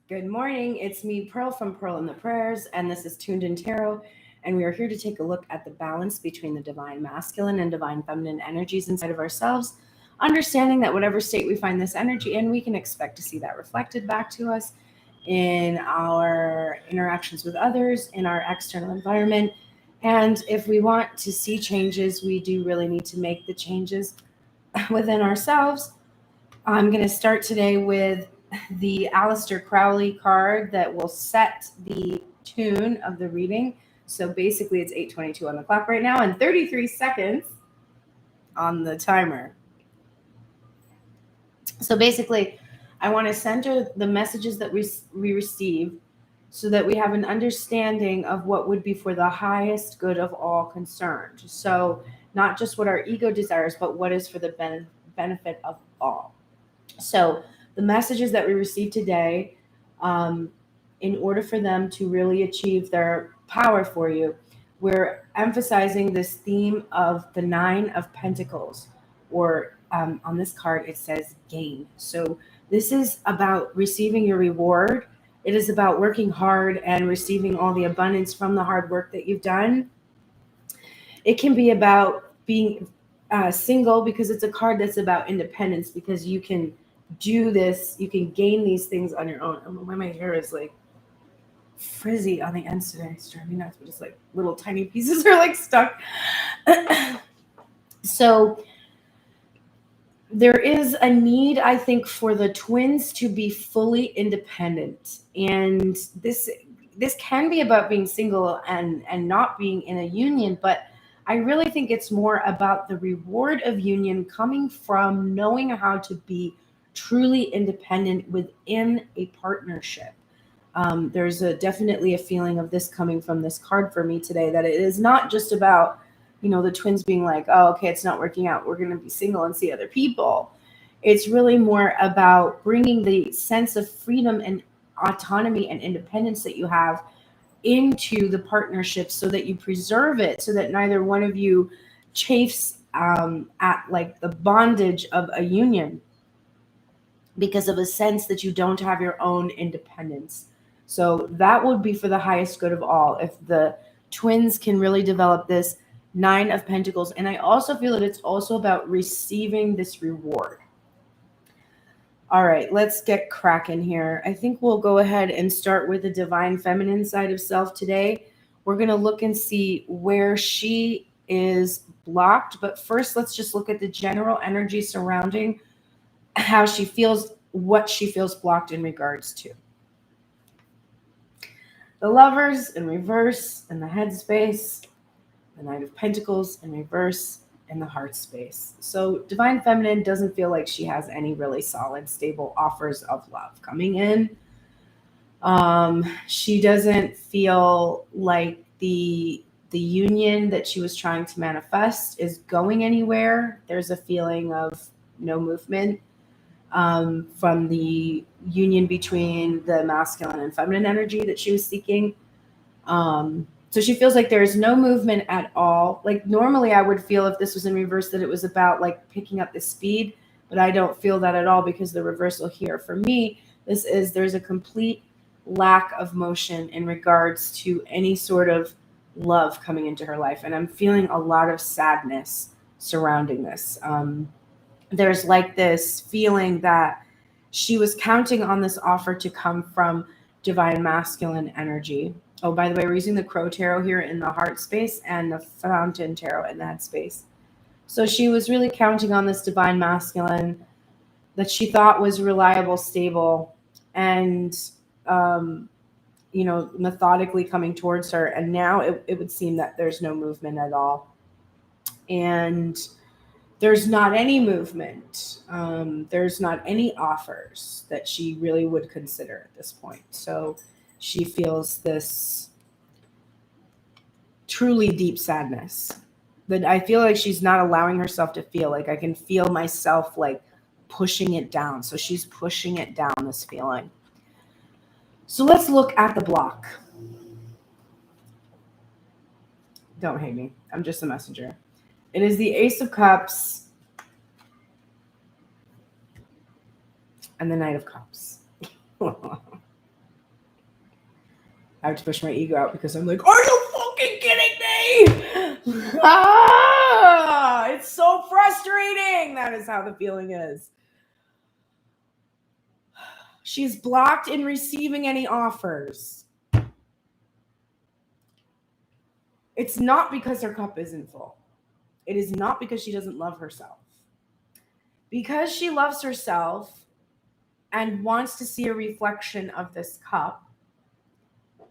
Good morning. It's me, Pearl from Pearl and the Prayers, and this is Tuned in Tarot. And we are here to take a look at the balance between the divine masculine and divine feminine energies inside of ourselves, understanding that whatever state we find this energy in, we can expect to see that reflected back to us in our interactions with others, in our external environment. And if we want to see changes, we do really need to make the changes within ourselves. I'm going to start today with the Aleister Crowley card that will set the tune of the reading. So basically it's 8:22 on the clock right now and 33 seconds on the timer. So basically I want to center the messages that we receive so that we have an understanding of what would be for the highest good of all concerned. So not just what our ego desires, but what is for the benefit of all. So the messages that we receive today, in order for them to really achieve their power for you, we're emphasizing this theme of the Nine of Pentacles, or on this card, it says gain. So this is about receiving your reward. It is about working hard and receiving all the abundance from the hard work that you've done. It can be about being single, because it's a card that's about independence, because you can do this, you can gain these things on your own. I don't know why my hair is like frizzy on the ends today. It's driving me nuts, but just like little tiny pieces are like stuck. So there is a need, I think, for the twins to be fully independent. And this can be about being single and not being in a union, but I really think it's more about the reward of union coming from knowing how to be truly independent within a partnership. There's definitely a feeling of this coming from this card for me today, that it is not just about, the twins being like, oh, okay, it's not working out, we're going to be single and see other people. It's really more about bringing the sense of freedom and autonomy and independence that you have into the partnership, so that you preserve it, so that neither one of you chafes at like the bondage of a union, because of a sense that you don't have your own independence. So that would be for the highest good of all, if the twins can really develop this Nine of Pentacles. And I also feel that it's also about receiving this reward. All right, let's get cracking here. I think we'll go ahead and start with the divine feminine side of self today. We're going to look and see where she is blocked. But first, let's just look at the general energy surrounding how she feels, what she feels blocked in regards to. The Lovers in reverse in the headspace, the Knight of Pentacles in reverse in the heart space. So divine feminine doesn't feel like she has any really solid, stable offers of love coming in. She doesn't feel like the union that she was trying to manifest is going anywhere. There's a feeling of no movement from the union between the masculine and feminine energy that she was seeking. So she feels like there's no movement at all. Like normally I would feel, if this was in reverse, that it was about like picking up the speed, but I don't feel that at all, because the reversal here for me, there's a complete lack of motion in regards to any sort of love coming into her life. And I'm feeling a lot of sadness surrounding this. There's like this feeling that she was counting on this offer to come from divine masculine energy. Oh, by the way, we're using the Crow Tarot here in the heart space and the Fountain Tarot in that space. So she was really counting on this divine masculine that she thought was reliable, stable, and, methodically coming towards her. And now it would seem that there's no movement at all. And there's not any movement. There's not any offers that she really would consider at this point. So she feels this truly deep sadness that I feel like she's not allowing herself to feel. Like I can feel myself like pushing it down. So she's pushing it down, this feeling. So let's look at the block. Don't hate me. I'm just a messenger. It is the Ace of Cups and the Knight of Cups. I have to push my ego out because I'm like, are you fucking kidding me? Ah, it's so frustrating. That is how the feeling is. She's blocked in receiving any offers. It's not because her cup isn't full. It is not because she doesn't love herself. Because she loves herself and wants to see a reflection of this cup,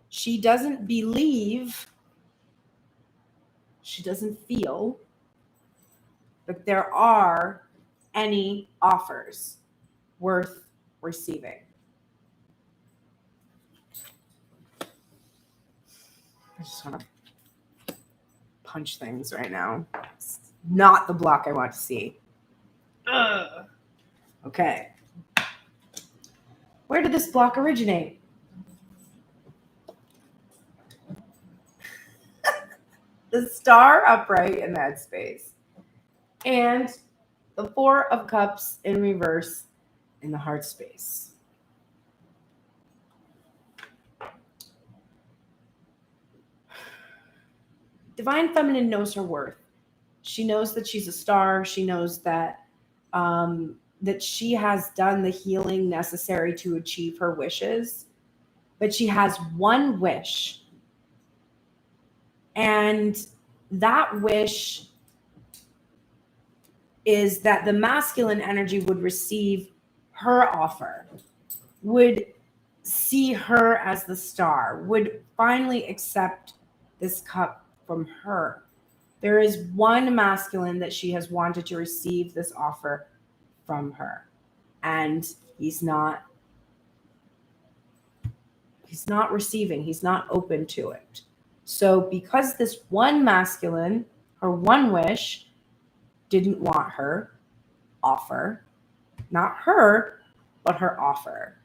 she doesn't believe, she doesn't feel that there are any offers worth receiving. I just want to punch things right now. It's not the block I want to see. Ugh. Okay. Where did this block originate? The star upright in that space. And the 4 of cups in reverse in the heart space. Divine Feminine knows her worth. She knows that she's a star. She knows that that she has done the healing necessary to achieve her wishes. But she has one wish. And that wish is that the masculine energy would receive her offer, would see her as the star, would finally accept this cup from her. There is one masculine that she has wanted to receive this offer from her, and he's not receiving, he's not open to it. So because this one masculine, her one wish, didn't want her offer, not her, but her offer,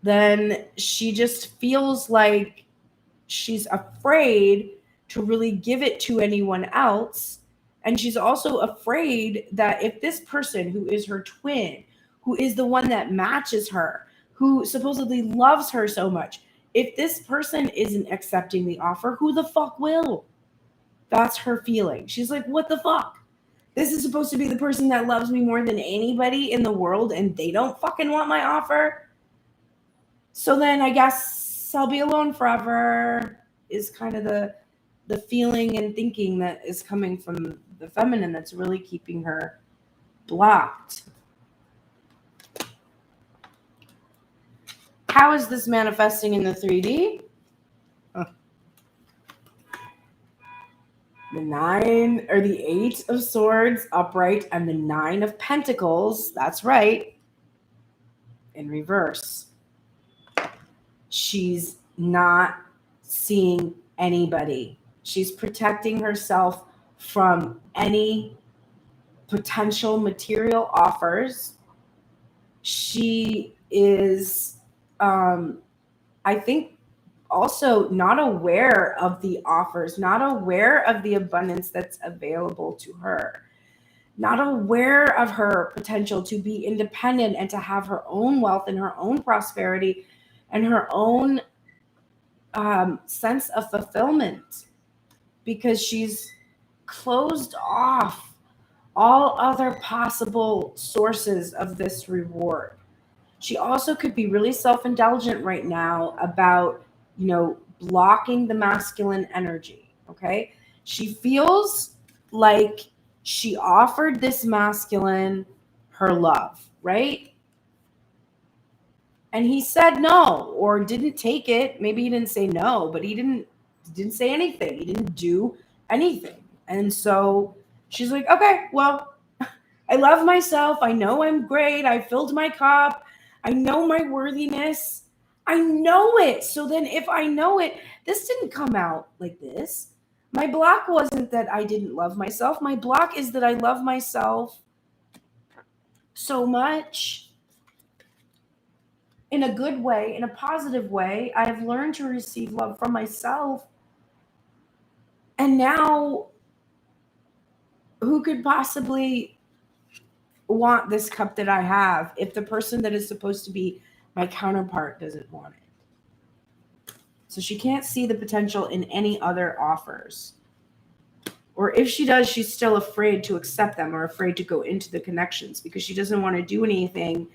then she just feels like she's afraid to really give it to anyone else. And she's also afraid that if this person who is her twin, who is the one that matches her, who supposedly loves her so much, if this person isn't accepting the offer, who the fuck will? That's her feeling. She's like, what the fuck? This is supposed to be the person that loves me more than anybody in the world, and they don't fucking want my offer? So then I guess I'll be alone forever is kind of the feeling and thinking that is coming from the feminine that's really keeping her blocked. How is this manifesting in the 3D? The 9 or the 8 of swords upright and the 9 of pentacles, that's right, in reverse. She's not seeing anybody. She's protecting herself from any potential material offers. She is, I think, also not aware of the offers, not aware of the abundance that's available to her, not aware of her potential to be independent and to have her own wealth and her own prosperity and her own sense of fulfillment, because she's closed off all other possible sources of this reward. She also could be really self-indulgent right now about, blocking the masculine energy, okay? She feels like she offered this masculine her love, right? And he said no, or didn't take it. Maybe he didn't say no, but he didn't say anything. He didn't do anything. And so she's like, okay, well, I love myself. I know I'm great. I filled my cup. I know my worthiness. I know it. So then if I know it, this didn't come out like this. My block wasn't that I didn't love myself. My block is that I love myself so much in a good way, in a positive way. I have learned to receive love from myself. And now, who could possibly want this cup that I have if the person that is supposed to be my counterpart doesn't want it? So she can't see the potential in any other offers. Or if she does, she's still afraid to accept them or afraid to go into the connections because she doesn't want to do anything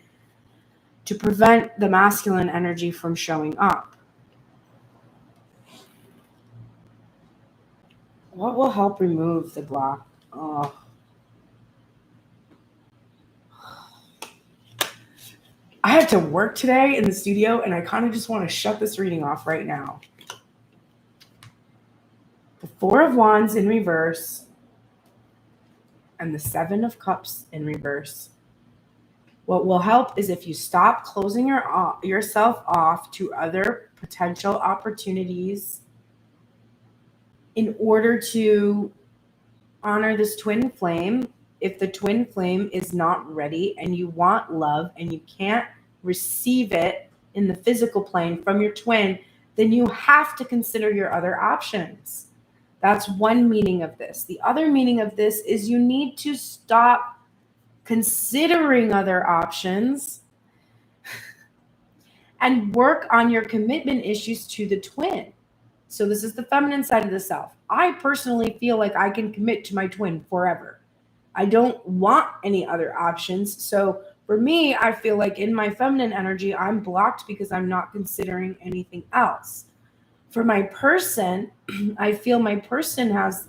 to prevent the masculine energy from showing up. What will help remove the block? Oh. I had to work today in the studio, and I kind of just want to shut this reading off right now. The Four of Wands in reverse and the Seven of Cups in reverse. What will help is if you stop closing yourself off to other potential opportunities in order to honor this twin flame. If the twin flame is not ready and you want love and you can't receive it in the physical plane from your twin, then you have to consider your other options. That's one meaning of this. The other meaning of this is you need to stop considering other options and work on your commitment issues to the twin. So this is the feminine side of the self. I personally feel like I can commit to my twin forever. I don't want any other options. So for me, I feel like in my feminine energy, I'm blocked because I'm not considering anything else. For my person, I feel my person has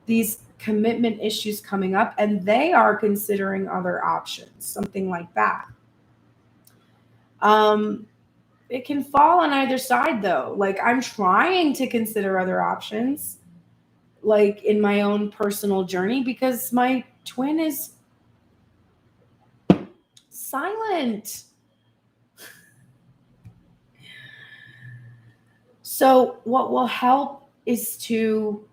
these commitment issues coming up and they are considering other options, something like that. It can fall on either side though. Like I'm trying to consider other options, like in my own personal journey, because my twin is silent. So what will help is to,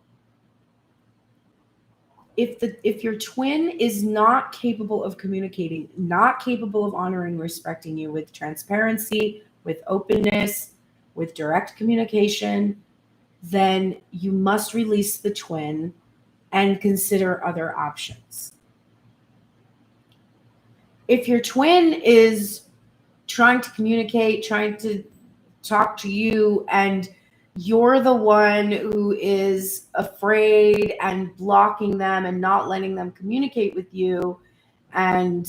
if your twin is not capable of communicating, not capable of honoring, respecting you with transparency, with openness, with direct communication, then you must release the twin and consider other options. If your twin is trying to communicate, trying to talk to you, and you're the one who is afraid and blocking them and not letting them communicate with you, and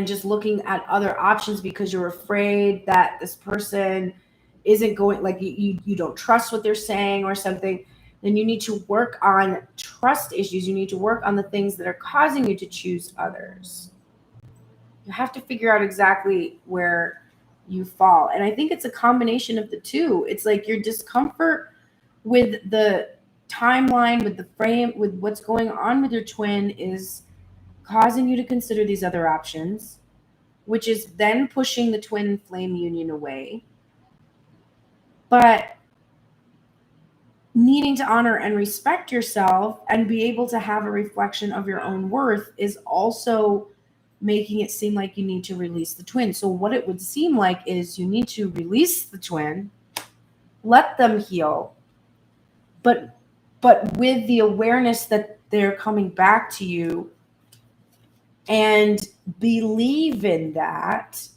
just looking at other options because you're afraid that this person isn't going, like you don't trust what they're saying or something, then you need to work on trust issues. You need to work on the things that are causing you to choose others. You have to figure out exactly where you fall. And I think it's a combination of the two. It's like your discomfort with the timeline, with the frame, with what's going on with your twin is causing you to consider these other options, which is then pushing the twin flame union away. But needing to honor and respect yourself and be able to have a reflection of your own worth is also making it seem like you need to release the twin. So what it would seem like is you need to release the twin, let them heal, but with the awareness that they're coming back to you, and believe in that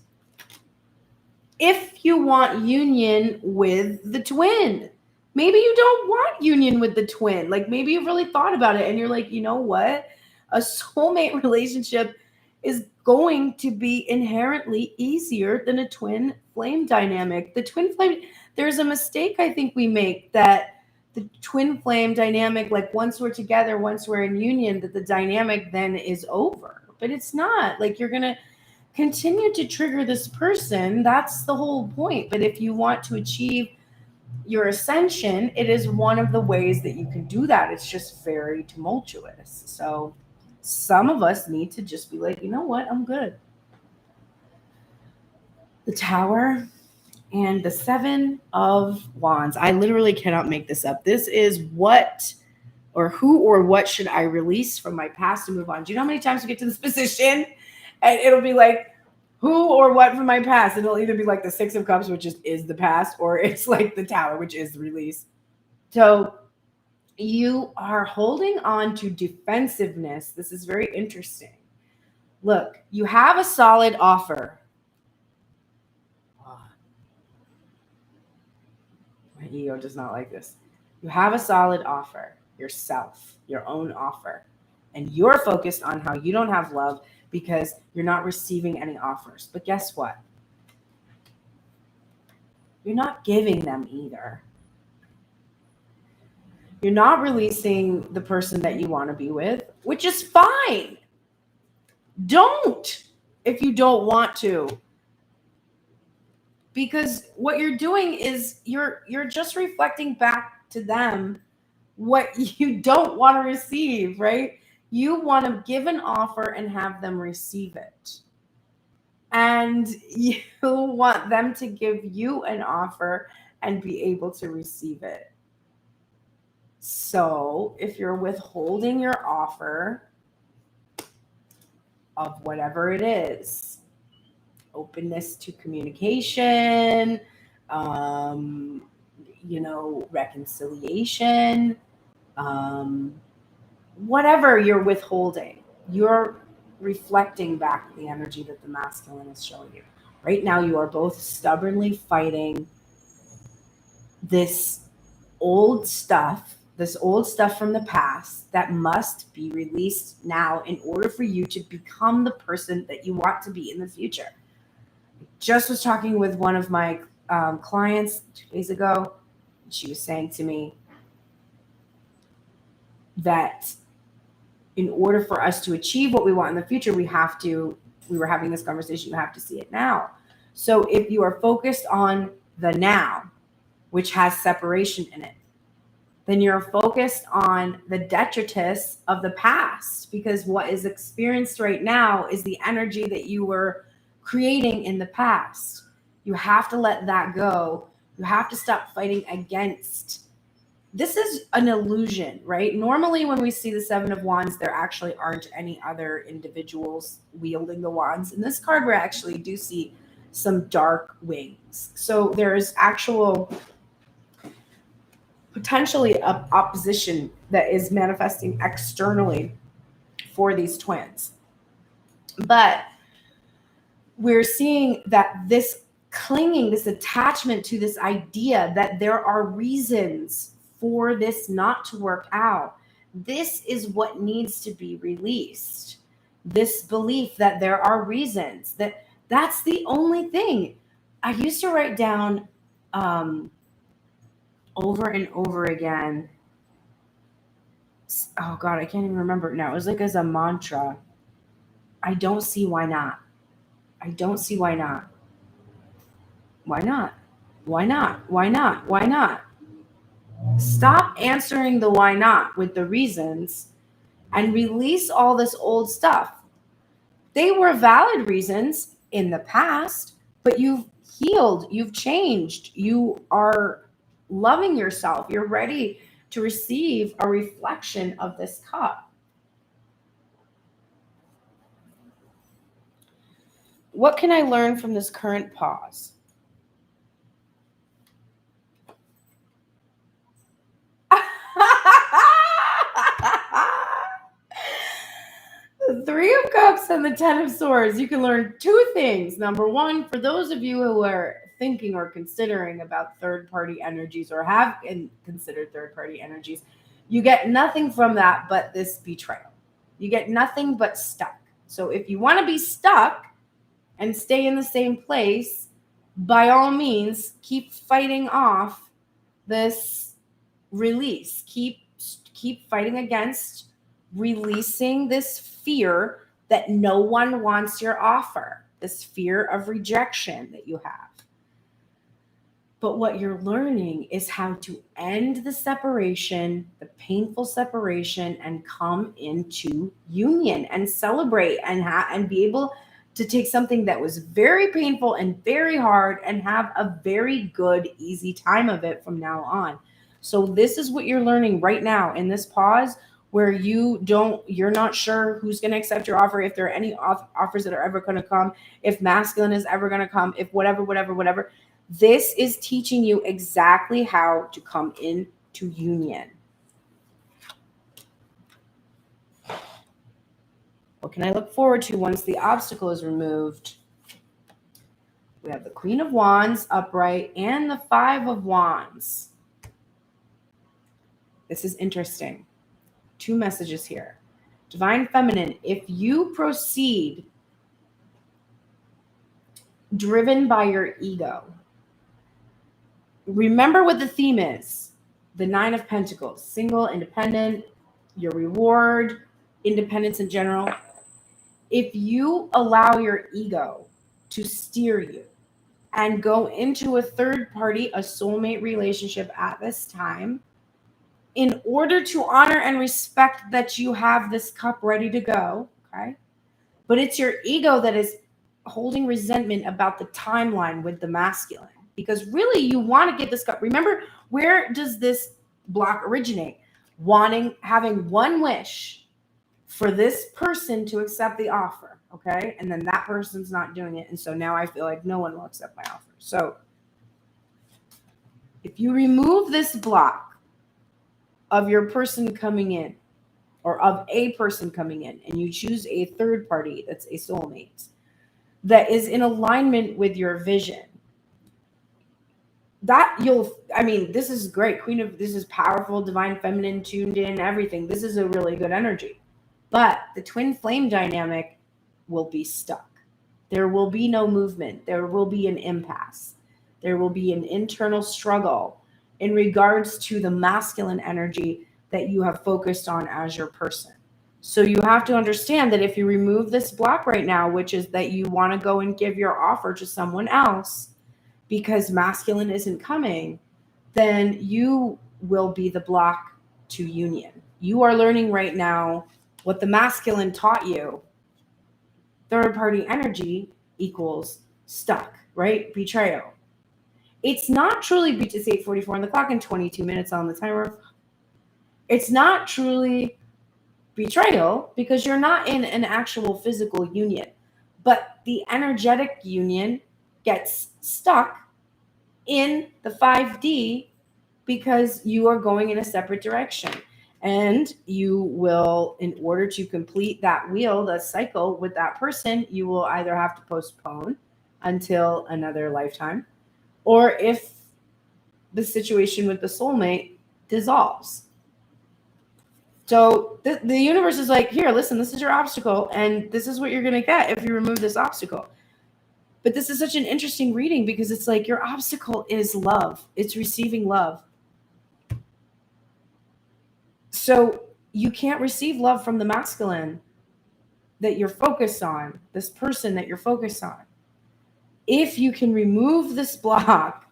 if you want union with the twin. Maybe you don't want union with the twin. Like maybe you've really thought about it and you're like, you know what? A soulmate relationship is going to be inherently easier than a twin flame dynamic. The twin flame, there's a mistake I think we make that the twin flame dynamic, like once we're together, once we're in union, that the dynamic then is over. But it's not. Like you're going to continue to trigger this person. That's the whole point. But if you want to achieve your ascension, it is one of the ways that you can do that. It's just very tumultuous. So some of us need to just be like, you know what? I'm good. The Tower and the Seven of Wands. I literally cannot make this up. This is what or who or what should I release from my past to move on? Do you know how many times we get to this position and it'll be like, who or what from my past? And it'll either be like the Six of Cups, which is the past, or it's like the Tower, which is the release. So you are holding on to defensiveness. This is very interesting. Look, you have a solid offer. ego does not like this. You have a solid offer, yourself, your own offer. And you're focused on how you don't have love because you're not receiving any offers. But guess what? You're not giving them either. You're not releasing the person that you want to be with, which is fine. Don't if you don't want to. Because what you're doing is you're just reflecting back to them what you don't want to receive, right? You want to give an offer and have them receive it. And you want them to give you an offer and be able to receive it. So if you're withholding your offer of whatever it is, openness to communication, reconciliation, whatever you're withholding, you're reflecting back the energy that the masculine is showing you. Right now, you are both stubbornly fighting this old stuff from the past that must be released now in order for you to become the person that you want to be in the future. I just was talking with one of my clients 2 days ago. She was saying to me that in order for us to achieve what we want in the future, we were having this conversation, you have to see it now. So if you are focused on the now, which has separation in it, then you're focused on the detritus of the past, because what is experienced right now is the energy that you were creating in the past. You have to let that go. You have to stop fighting against. This is an illusion, right? Normally when we see the Seven of Wands, there actually aren't any other individuals wielding the wands. In this card, we actually do see some dark wings. So there's actual potentially opposition that is manifesting externally for these twins. But we're seeing that this clinging, this attachment to this idea that there are reasons for this not to work out, this is what needs to be released. This belief that there are reasons, that's the only thing. I used to write down over and over again. Oh God, I can't even remember it now. It was like as a mantra. I don't see why not. I don't see why not. Why not? Why not? Why not? Why not? Stop answering the why not with the reasons and release all this old stuff. They were valid reasons in the past, but you've healed, you've changed, you are loving yourself. You're ready to receive a reflection of this cup. What can I learn from this current pause? The Three of Cups and the Ten of Swords. You can learn two things. Number one, for those of you who are thinking or considering about third-party energies or have considered third-party energies, you get nothing from that but this betrayal. You get nothing but stuck. So if you want to be stuck and stay in the same place, by all means, keep fighting off this release. Keep fighting against releasing this fear that no one wants your offer, this fear of rejection that you have. But what you're learning is how to end the separation, the painful separation, and come into union and celebrate and be able to take something that was very painful and very hard and have a very good, easy time of it from now on. So this is what you're learning right now in this pause, where you're not sure who's going to accept your offer, if there are any offers that are ever going to come, if masculine is ever going to come, if whatever. This is teaching you exactly how to come into union. What can I look forward to once the obstacle is removed? We have the Queen of Wands upright and the Five of Wands. This is interesting. 2 messages here. Divine Feminine, if you proceed driven by your ego, remember what the theme is. The 9 of Pentacles, single, independent, your reward, independence in general. If you allow your ego to steer you and go into a third party, a soulmate relationship at this time, in order to honor and respect that you have this cup ready to go, okay? But it's your ego that is holding resentment about the timeline with the masculine, because really you want to get this cup. Remember, where does this block originate? Having one wish for this person to accept the offer, okay? And then that person's not doing it. And so now I feel like no one will accept my offer. So if you remove this block of your person coming in, or of a person coming in, and you choose a third party that's a soulmate that is in alignment with your vision, this is great. This is powerful, divine feminine, tuned in, everything. This is a really good energy. But the twin flame dynamic will be stuck. There will be no movement. There will be an impasse. There will be an internal struggle in regards to the masculine energy that you have focused on as your person. So you have to understand that if you remove this block right now, which is that you want to go and give your offer to someone else because masculine isn't coming, then you will be the block to union. You are learning right now what the masculine taught you. Third party energy equals stuck, right? Betrayal. It's not truly, it's 8:44 on the clock and 22 minutes on the timer. It's not truly betrayal because you're not in an actual physical union, but the energetic union gets stuck in the 5D because you are going in a separate direction. And you will, in order to complete that wheel, that cycle with that person, you will either have to postpone until another lifetime, or if the situation with the soulmate dissolves. So the universe is like, here, listen, this is your obstacle, and this is what you're going to get if you remove this obstacle. But this is such an interesting reading because it's like your obstacle is love. It's receiving love. So you can't receive love from the masculine that you're focused on, this person that you're focused on. If you can remove this block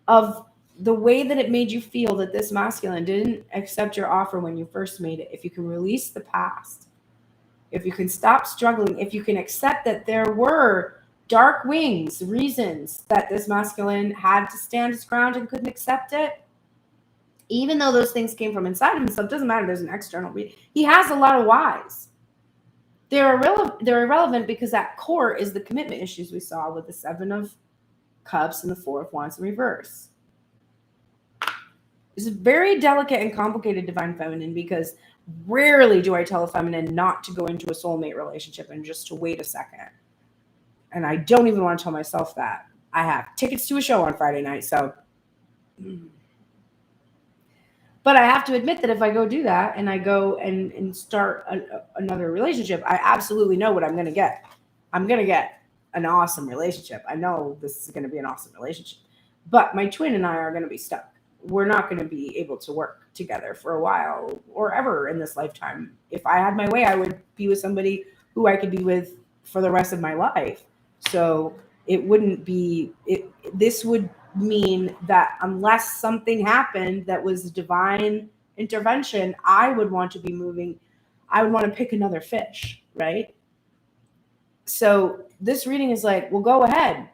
of the way that it made you feel that this masculine didn't accept your offer when you first made it, if you can release the past, if you can stop struggling, if you can accept that there were dark wings, reasons that this masculine had to stand his ground and couldn't accept it, even though those things came from inside of himself, doesn't matter. There's an external reason. He has a lot of whys. They're irrelevant because at core is the commitment issues we saw with the 7 of Cups and the 4 of Wands in reverse. It's a very delicate and complicated divine feminine because rarely do I tell a feminine not to go into a soulmate relationship and just to wait a second. And I don't even want to tell myself that. I have tickets to a show on Friday night, so... But I have to admit that if I go do that and I go and start another relationship, I absolutely know what I'm going to get. I'm going to get an awesome relationship. I know this is going to be an awesome relationship. But my twin and I are going to be stuck. We're not going to be able to work together for a while or ever in this lifetime. If I had my way, I would be with somebody who I could be with for the rest of my life. So it wouldn't be... This would mean that unless something happened that was divine intervention, I would want to be moving. I would want to pick another fish, right? So this reading is like, well, go ahead,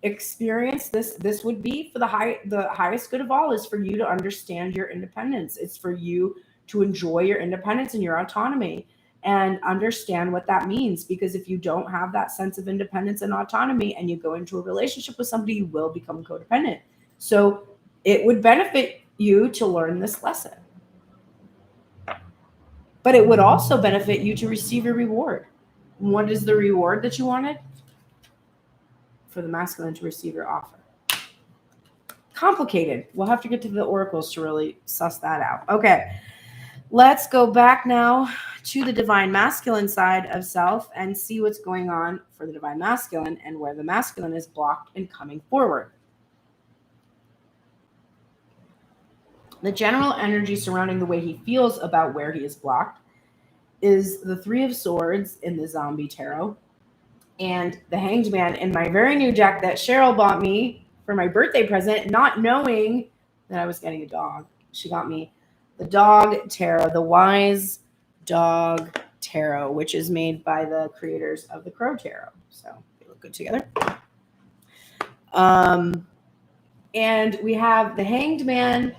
experience this. This would be for the highest good of all is for you to understand your independence. It's for you to enjoy your independence and your autonomy and understand what that means. Because if you don't have that sense of independence and autonomy and you go into a relationship with somebody, you will become codependent. So it would benefit you to learn this lesson. But it would also benefit you to receive your reward. What is the reward that you wanted? For the masculine to receive your offer. complicated. We'll have to get to the oracles to really suss that out. Okay, let's go back now to the divine masculine side of self and see what's going on for the divine masculine and where the masculine is blocked and coming forward. The general energy surrounding the way he feels about where he is blocked is the Three of Swords in the Zombie Tarot and the Hanged Man in my very new deck that Cheryl bought me for my birthday present, not knowing that I was getting a dog. She got me the Dog Tarot, the Wise Dog Tarot, which is made by the creators of the Crow Tarot. So they look good together. And we have the Hanged Man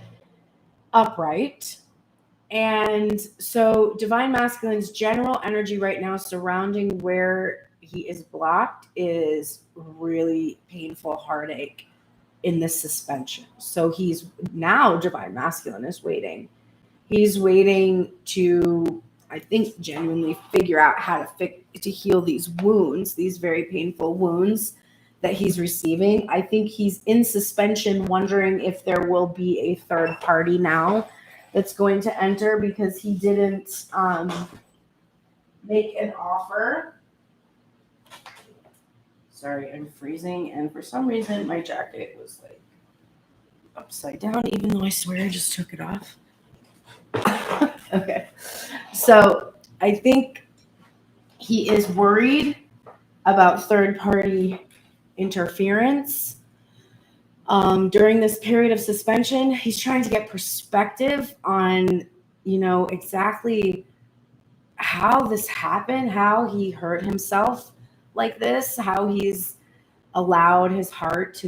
upright. And so divine masculine's general energy right now surrounding where he is blocked is really painful heartache in this suspension. So he's now, divine masculine is waiting. He's waiting to, I think, genuinely figure out how to heal these wounds, these very painful wounds that he's receiving. I think he's in suspension, wondering if there will be a third party now that's going to enter, because he didn't make an offer. Sorry, I'm freezing, and for some reason my jacket was like upside down, even though I swear I just took it off. Okay, so I think he is worried about third party interference. During this period of suspension, he's trying to get perspective on, exactly how this happened, how he hurt himself like this, how he's allowed his heart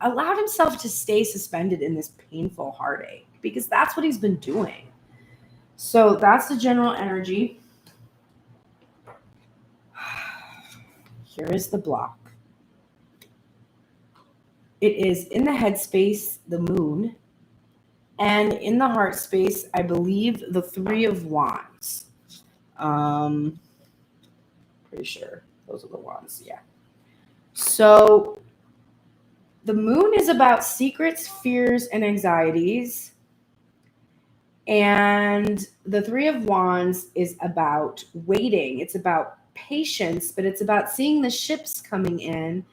allowed himself to stay suspended in this painful heartache, because that's what he's been doing. So that's the general energy. Here is the block. It is in the headspace, the moon, and in the heart space, I believe the Three of Wands. Pretty sure those are the wands, yeah. So the moon is about secrets, fears, and anxieties. And the Three of Wands is about waiting. It's about patience, but it's about seeing the ships coming in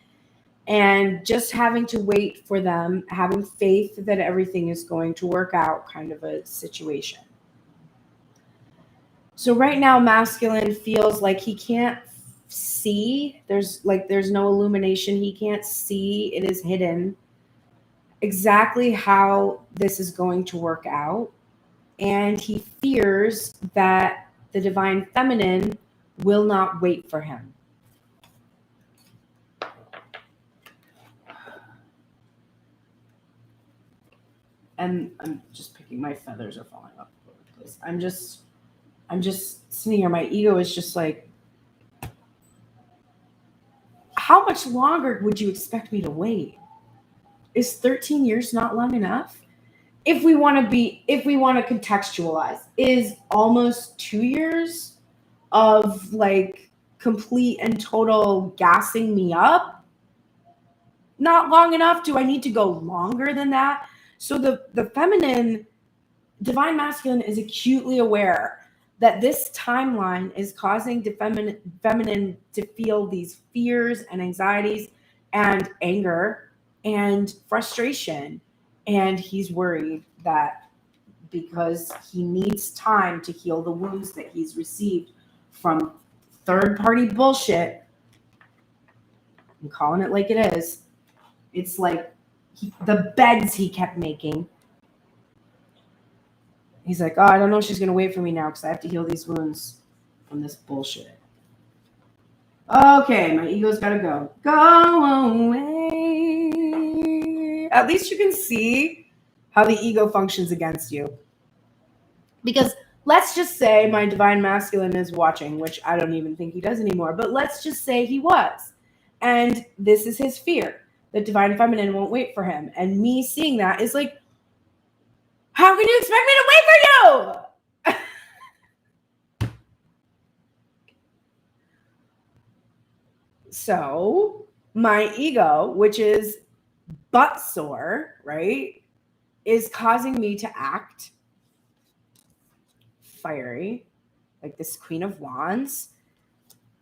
and just having to wait for them, having faith that everything is going to work out, kind of a situation. So right now, masculine feels like he can't see. There's no illumination. He can't see. It is hidden exactly how this is going to work out. And he fears that the divine feminine will not wait for him. And I'm just picking, my feathers are falling off the place. I'm just sitting here. My ego is just like, how much longer would you expect me to wait? Is 13 years not long enough? If we want to contextualize, is almost 2 years of like complete and total gassing me up not long enough? Do I need to go longer than that? So the feminine, divine masculine is acutely aware that this timeline is causing the feminine to feel these fears and anxieties and anger and frustration. And he's worried that because he needs time to heal the wounds that he's received from third-party bullshit, I'm calling it like it is. It's like the beds he kept making. He's like, oh, I don't know if she's going to wait for me now because I have to heal these wounds from this bullshit. Okay, my ego's got to go. Go away. At least you can see how the ego functions against you. Because let's just say my divine masculine is watching, which I don't even think he does anymore, but let's just say he was. And this is his fear, that divine feminine won't wait for him. And me seeing that is like, how can you expect me to wait for you? So my ego, which is butt sore, right, is causing me to act fiery, like this Queen of Wands,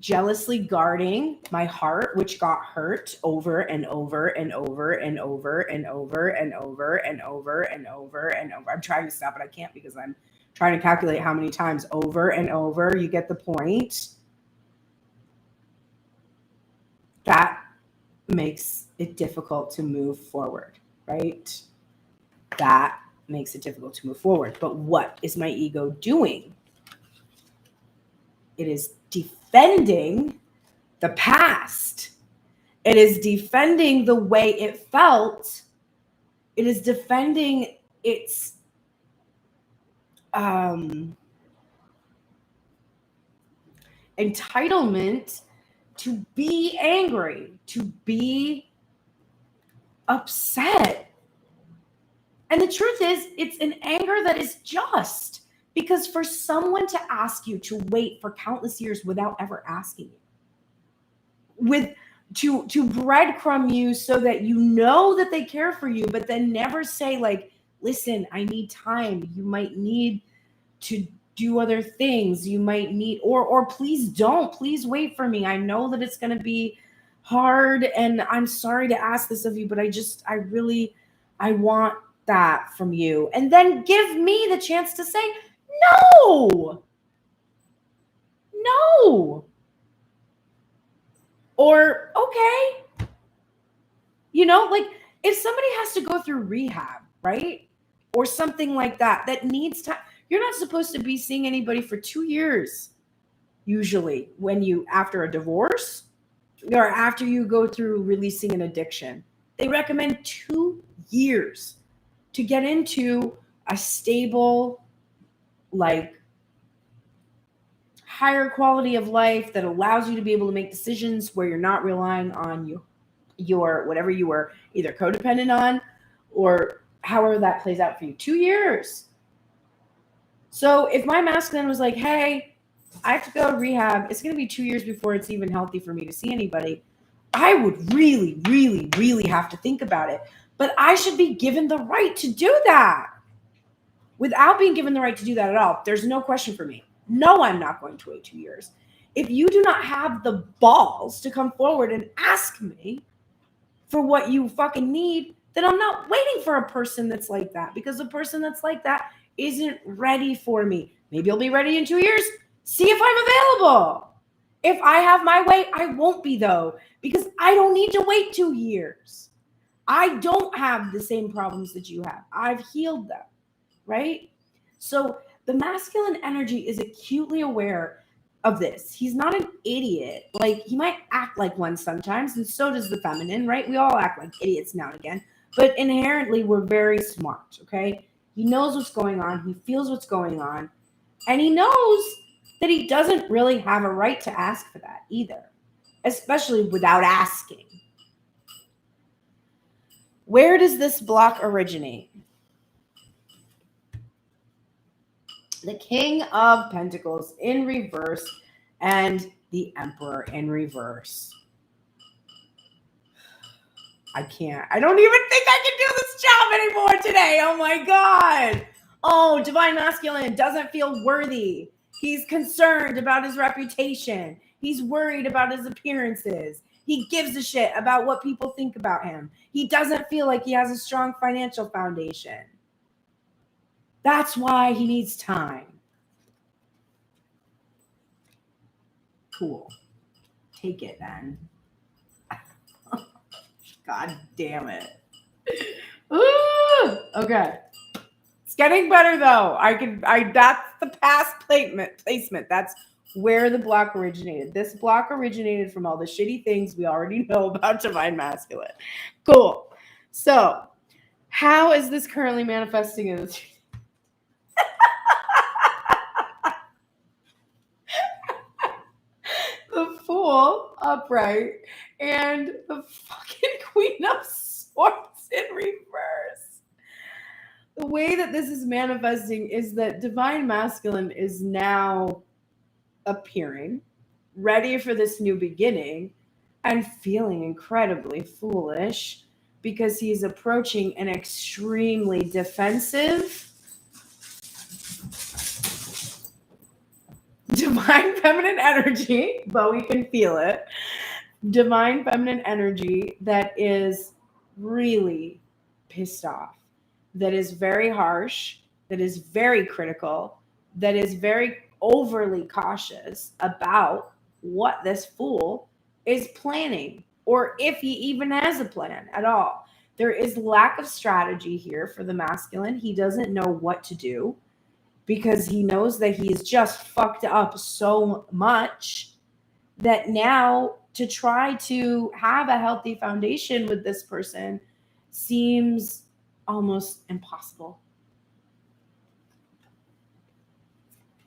jealously guarding my heart, which got hurt over and over and over and over and over and over and over and over and over. I'm trying to stop, but I can't because I'm trying to calculate how many times over and over. You get the point. That makes it difficult to move forward, right? That makes it difficult to move forward. But what is my ego doing? It is defending the past. It is defending the way it felt. It is defending its entitlement to be angry, to be upset. And the truth is, it's an anger that is just, because for someone to ask you to wait for countless years without ever asking you, to breadcrumb you so that you know that they care for you, but then never say, like, listen, I need time. You might need to do other things. You might need, or please don't, please wait for me. I know that it's going to be hard and I'm sorry to ask this of you, but I want that from you. And then give me the chance to say, no. Or, okay. You know, like if somebody has to go through rehab, right? Or something like that, that needs time. You're not supposed to be seeing anybody for 2 years, usually, when you, after a divorce or after you go through releasing an addiction. They recommend 2 years to get into a stable, like, higher quality of life that allows you to be able to make decisions where you're not relying on your whatever you were either codependent on or however that plays out for you. 2 years. So if my masculine was like, hey, I have to go to rehab, it's going to be 2 years before it's even healthy for me to see anybody, I would really, really, really have to think about it. But I should be given the right to do that. Without being given the right to do that at all, there's no question for me. No, I'm not going to wait 2 years. If you do not have the balls to come forward and ask me for what you fucking need, then I'm not waiting for a person that's like that, because a person that's like that isn't ready for me. Maybe I'll be ready in 2 years. See if I'm available. If I have my way, I won't be, though, because I don't need to wait 2 years. I don't have the same problems that you have. I've healed them, right? So the masculine energy is acutely aware of this. He's not an idiot. Like, he might act like one sometimes, and so does the feminine, right? We all act like idiots now and again, but inherently we're very smart, okay? He knows what's going on. He feels what's going on, and he knows that he doesn't really have a right to ask for that either, especially without asking. Where does this block originate? The King of Pentacles in reverse and the Emperor in reverse. I don't even think I can do this job anymore today. Oh my God. Oh, Divine Masculine doesn't feel worthy. He's concerned about his reputation. He's worried about his appearances. He gives a shit about what people think about him. He doesn't feel like he has a strong financial foundation. That's why he needs time. Cool. Take it then. God damn it. Ooh, okay. It's getting better though. That's the past placement. That's where the block originated. This block originated from all the shitty things we already know about Divine Masculine. Cool. So, how is this currently manifesting in the the Fool upright and the fucking Queen of Swords in reverse? The way that this is manifesting is that Divine Masculine is now appearing, ready for this new beginning, and feeling incredibly foolish because he's approaching an extremely defensive divine feminine energy, but we can feel it. Divine feminine energy that is really pissed off, that is very harsh, that is very critical, that is very overly cautious about what this fool is planning, or if he even has a plan at all. There is lack of strategy here for the masculine. He doesn't know what to do because he knows that he's just fucked up so much that now to try to have a healthy foundation with this person seems almost impossible,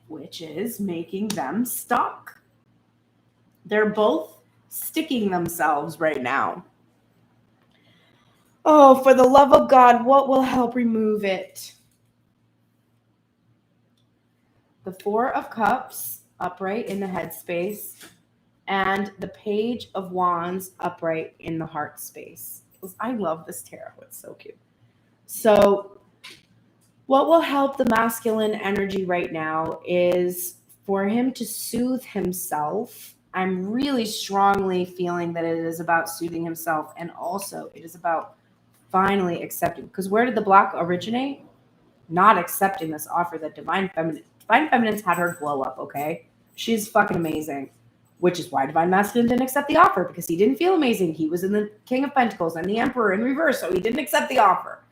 which is making them stuck. They're both sticking themselves right now. Oh, for the love of God, what will help remove it? The Four of Cups upright in the headspace, and the Page of Wands upright in the heart space. I love this tarot. It's so cute. So what will help the masculine energy right now is for him to soothe himself. I'm really strongly feeling that it is about soothing himself, and also it is about finally accepting. Because where did the block originate? Not accepting this offer that Divine Feminine's had her glow up, okay? She's fucking amazing. Which is why Divine Masculine didn't accept the offer, because he didn't feel amazing. He was in the King of Pentacles and the Emperor in reverse, so he didn't accept the offer.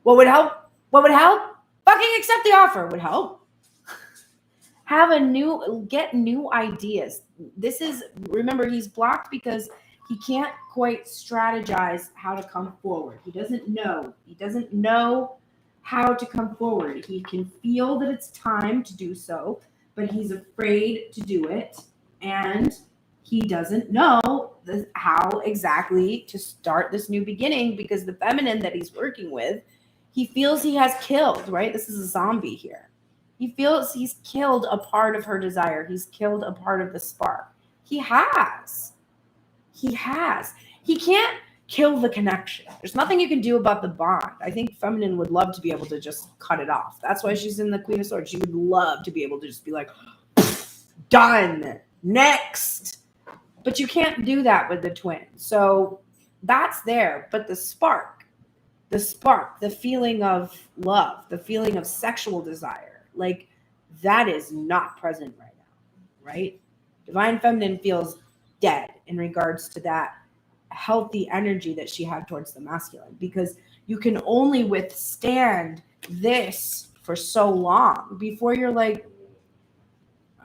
What would help? What would help? Fucking accept the offer would help. Get new ideas. Remember, he's blocked because he can't quite strategize how to come forward. He doesn't know how to come forward. He can feel that it's time to do so, but he's afraid to do it. And he doesn't know how exactly to start this new beginning, because the feminine that he's working with, he feels he has killed, right? This is a zombie here. He feels he's killed a part of her desire. He's killed a part of the spark. He has. He can't kill the connection. There's nothing you can do about the bond. I think feminine would love to be able to just cut it off. That's why she's in the Queen of Swords. She would love to be able to just be like, done. Next. But you can't do that with the twin. So that's there. But the spark, the feeling of love, the feeling of sexual desire, like that is not present right now, right? Divine Feminine feels dead in regards to that healthy energy that she had towards the masculine, because you can only withstand this for so long before you're like,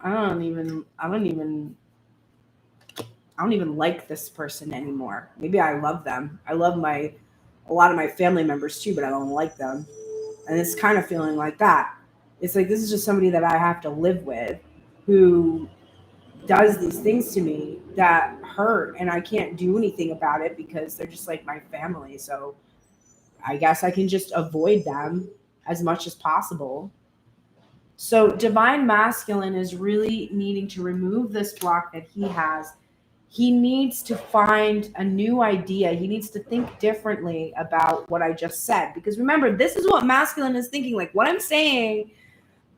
I don't even like this person anymore. Maybe I love them. I love a lot of my family members too, but I don't like them. And it's kind of feeling like that. It's like, this is just somebody that I have to live with, who does these things to me that hurt, and I can't do anything about it because they're just like my family. So I guess I can just avoid them as much as possible. So Divine Masculine is really needing to remove this block that he has. He needs to find a new idea. He needs to think differently about what I just said. Because remember, this is what masculine is thinking. Like what I'm saying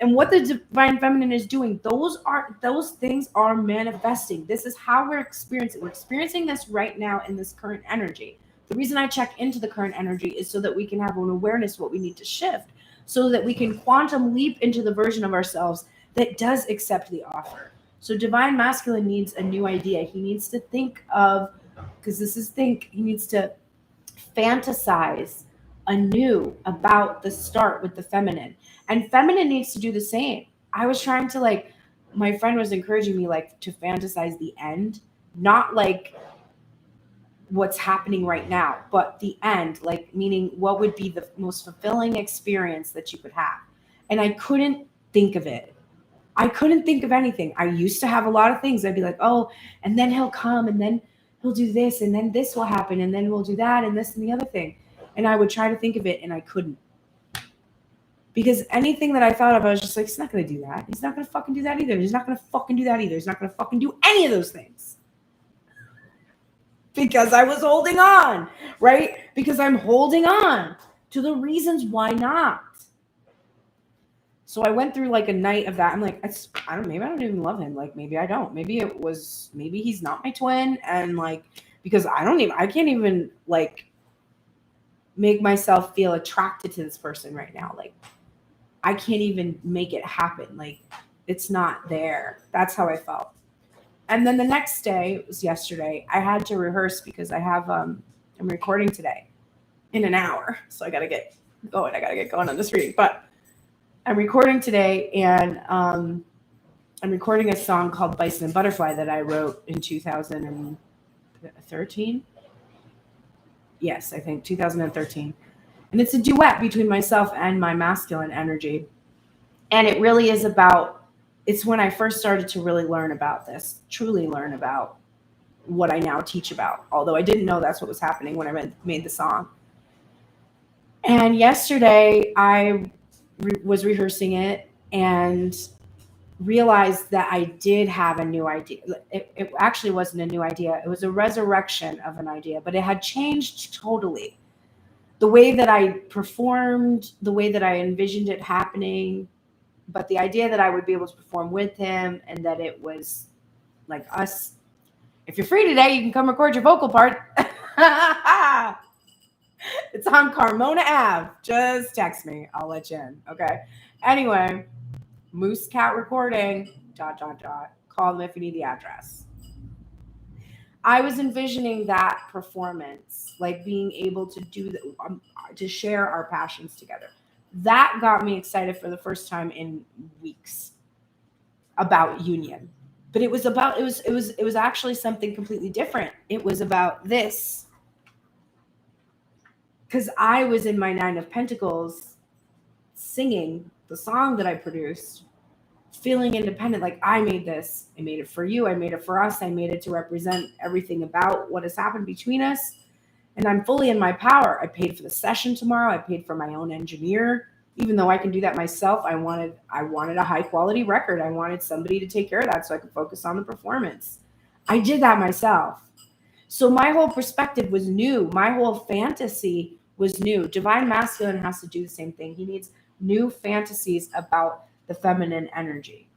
and what the Divine Feminine is doing, those things are manifesting. This is how we're experiencing. We're experiencing this right now in this current energy. The reason I check into the current energy is so that we can have an awareness of what we need to shift, so that we can quantum leap into the version of ourselves that does accept the offer. So Divine Masculine needs a new idea. He needs to think of, he needs to fantasize anew about the start with the feminine. And feminine needs to do the same. I was trying to my friend was encouraging me to fantasize the end, not like what's happening right now, but the end, meaning what would be the most fulfilling experience that you could have. And I couldn't think of it. I couldn't think of anything. I used to have a lot of things. I'd be like, oh, and then he'll come, and then he'll do this, and then this will happen, and then we'll do that, and this and the other thing. And I would try to think of it, and I couldn't. Because anything that I thought of, I was just like, he's not going to do that. He's not going to fucking do that either. He's not going to fucking do that either. He's not going to fucking do any of those things. because I was holding on, right? Because I'm holding on to the reasons why not. So I went through like a night of that. I'm like, maybe I don't even love him. Like, maybe I don't. Maybe he's not my twin. And like, because I can't even like make myself feel attracted to this person right now. Like, I can't even make it happen. Like, it's not there. That's how I felt. And then the next day, it was yesterday, I had to rehearse because I have, I'm recording today in an hour. So I got to get going. I got to get going on this reading. But I'm recording today, and I'm recording a song called Bison and Butterfly that I wrote in 2013. Yes, I think 2013. And it's a duet between myself and my masculine energy. And it really is about, it's when I first started to really learn about this, truly learn about what I now teach about. Although I didn't know that's what was happening when I made the song. And yesterday I was rehearsing it and realized that I did have a new idea. It actually wasn't a new idea. It was a resurrection of an idea, but it had changed totally. The way that I performed, the way that I envisioned it happening, but the idea that I would be able to perform with him and that it was like us. If you're free today, you can come record your vocal part. It's on Carmona Ave. Just text me. I'll let you in. Okay. Anyway, Moose Cat Recording, ... Call them if you need the address. I was envisioning that performance, like being able to do to share our passions together. That got me excited for the first time in weeks about union. But it was actually something completely different. It was about this. Because I was in my 9 of Pentacles singing the song that I produced, feeling independent. Like, I made this. I made it for you. I made it for us. I made it to represent everything about what has happened between us. And I'm fully in my power. I paid for the session tomorrow. I paid for my own engineer. Even though I can do that myself, I wanted a high quality record. I wanted somebody to take care of that so I could focus on the performance. I did that myself. So my whole perspective was new. My whole fantasy was new. Divine Masculine has to do the same thing. He needs new fantasies about the feminine energy.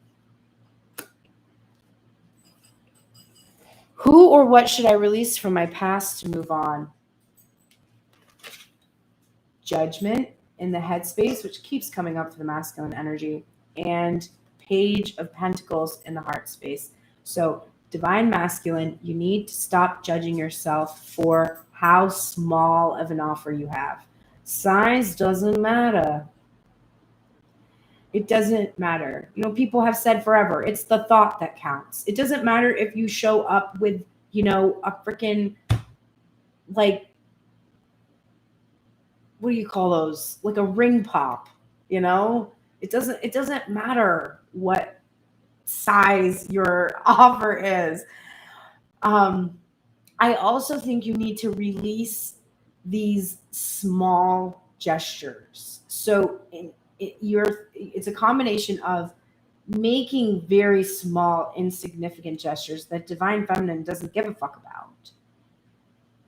Who or what should I release from my past to move on? Judgment in the headspace, which keeps coming up for the masculine energy, and Page of Pentacles in the heart space. So Divine Masculine, you need to stop judging yourself for how small of an offer you have. Size doesn't matter. It doesn't matter. You know, people have said forever, it's the thought that counts. It doesn't matter if you show up with, you know, a freaking, like, what do you call those? Like a ring pop, you know? It doesn't matter what size your offer is. I also think you need to release these small gestures. So it's a combination of making very small, insignificant gestures that Divine Feminine doesn't give a fuck about,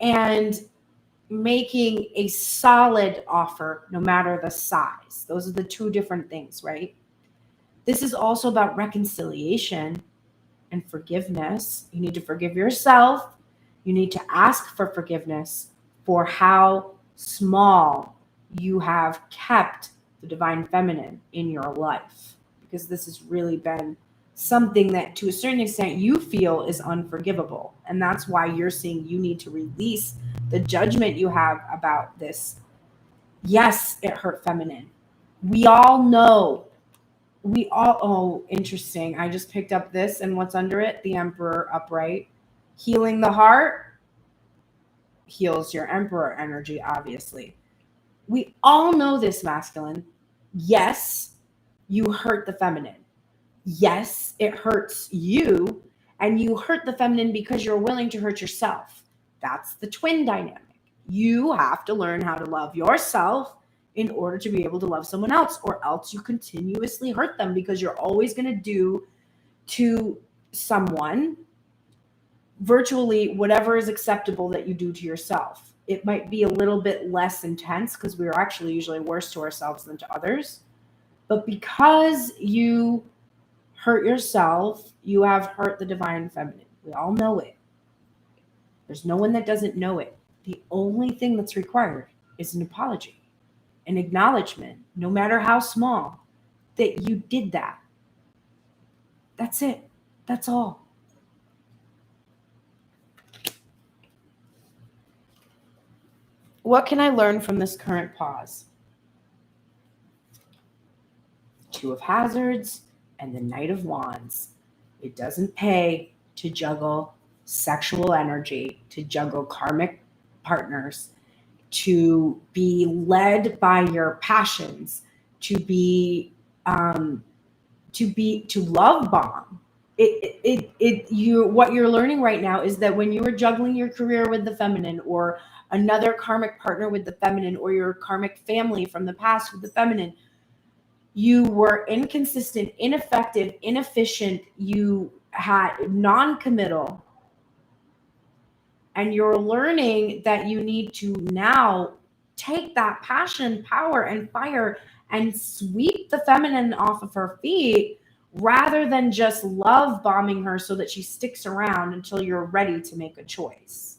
and making a solid offer no matter the size. Those are the two different things, right? This is also about reconciliation and forgiveness. You need to forgive yourself. You need to ask for forgiveness for how small you have kept the Divine Feminine in your life, because this has really been something that to a certain extent you feel is unforgivable. And that's why you're saying you need to release the judgment you have about this. Yes, it hurt feminine. We all know. Oh, interesting. I just picked up this, and what's under it? The Emperor upright. Healing the heart heals your Emperor energy, obviously. We all know this, masculine. Yes, you hurt the feminine. Yes, it hurts you, and you hurt the feminine because you're willing to hurt yourself. That's the twin dynamic. You have to learn how to love yourself in order to be able to love someone else, or else you continuously hurt them, because you're always going to do to someone virtually whatever is acceptable that you do to yourself. It might be a little bit less intense because we're actually usually worse to ourselves than to others. But because you hurt yourself, you have hurt the divine feminine. We all know it. There's no one that doesn't know it. The only thing that's required is an apology, an acknowledgement, no matter how small, that you did that. That's it. That's all. What can I learn from this current pause? Two of Hazards and the Knight of Wands. It doesn't pay to juggle sexual energy, to juggle karmic partners, to be led by your passions, to love bomb. What you're learning right now is that when you are juggling your career with the feminine, or another karmic partner with the feminine, or your karmic family from the past with the feminine, you were inconsistent, ineffective, inefficient, you had non-committal, and you're learning that you need to now take that passion, power, and fire and sweep the feminine off of her feet, rather than just love bombing her so that she sticks around until you're ready to make a choice.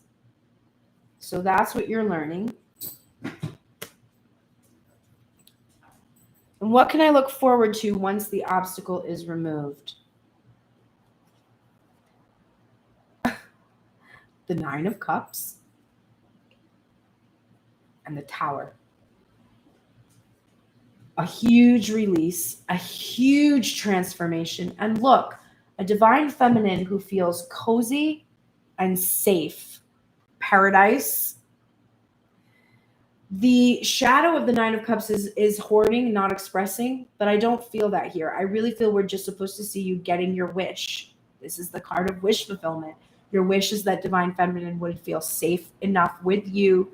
So that's what you're learning. And what can I look forward to once the obstacle is removed? The Nine of Cups and the Tower. A huge release, a huge transformation. And look, a divine feminine who feels cozy and safe. Paradise. The shadow of the Nine of Cups is hoarding, not expressing, but I don't feel that here. I really feel we're just supposed to see you getting your wish. This is the card of wish fulfillment. Your wish is that divine feminine would feel safe enough with you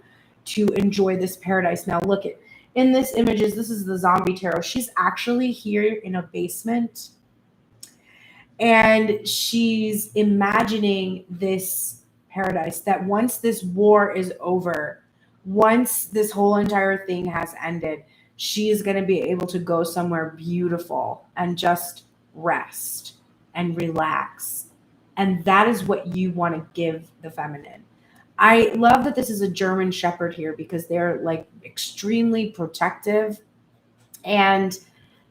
to enjoy this paradise. Now look at in this images, this is the zombie tarot. She's actually here in a basement, and she's imagining this paradise that once this war is over, once this whole entire thing has ended, she is going to be able to go somewhere beautiful and just rest and relax. And that is what you want to give the feminine. I love that this is a German Shepherd here, because they're like extremely protective, and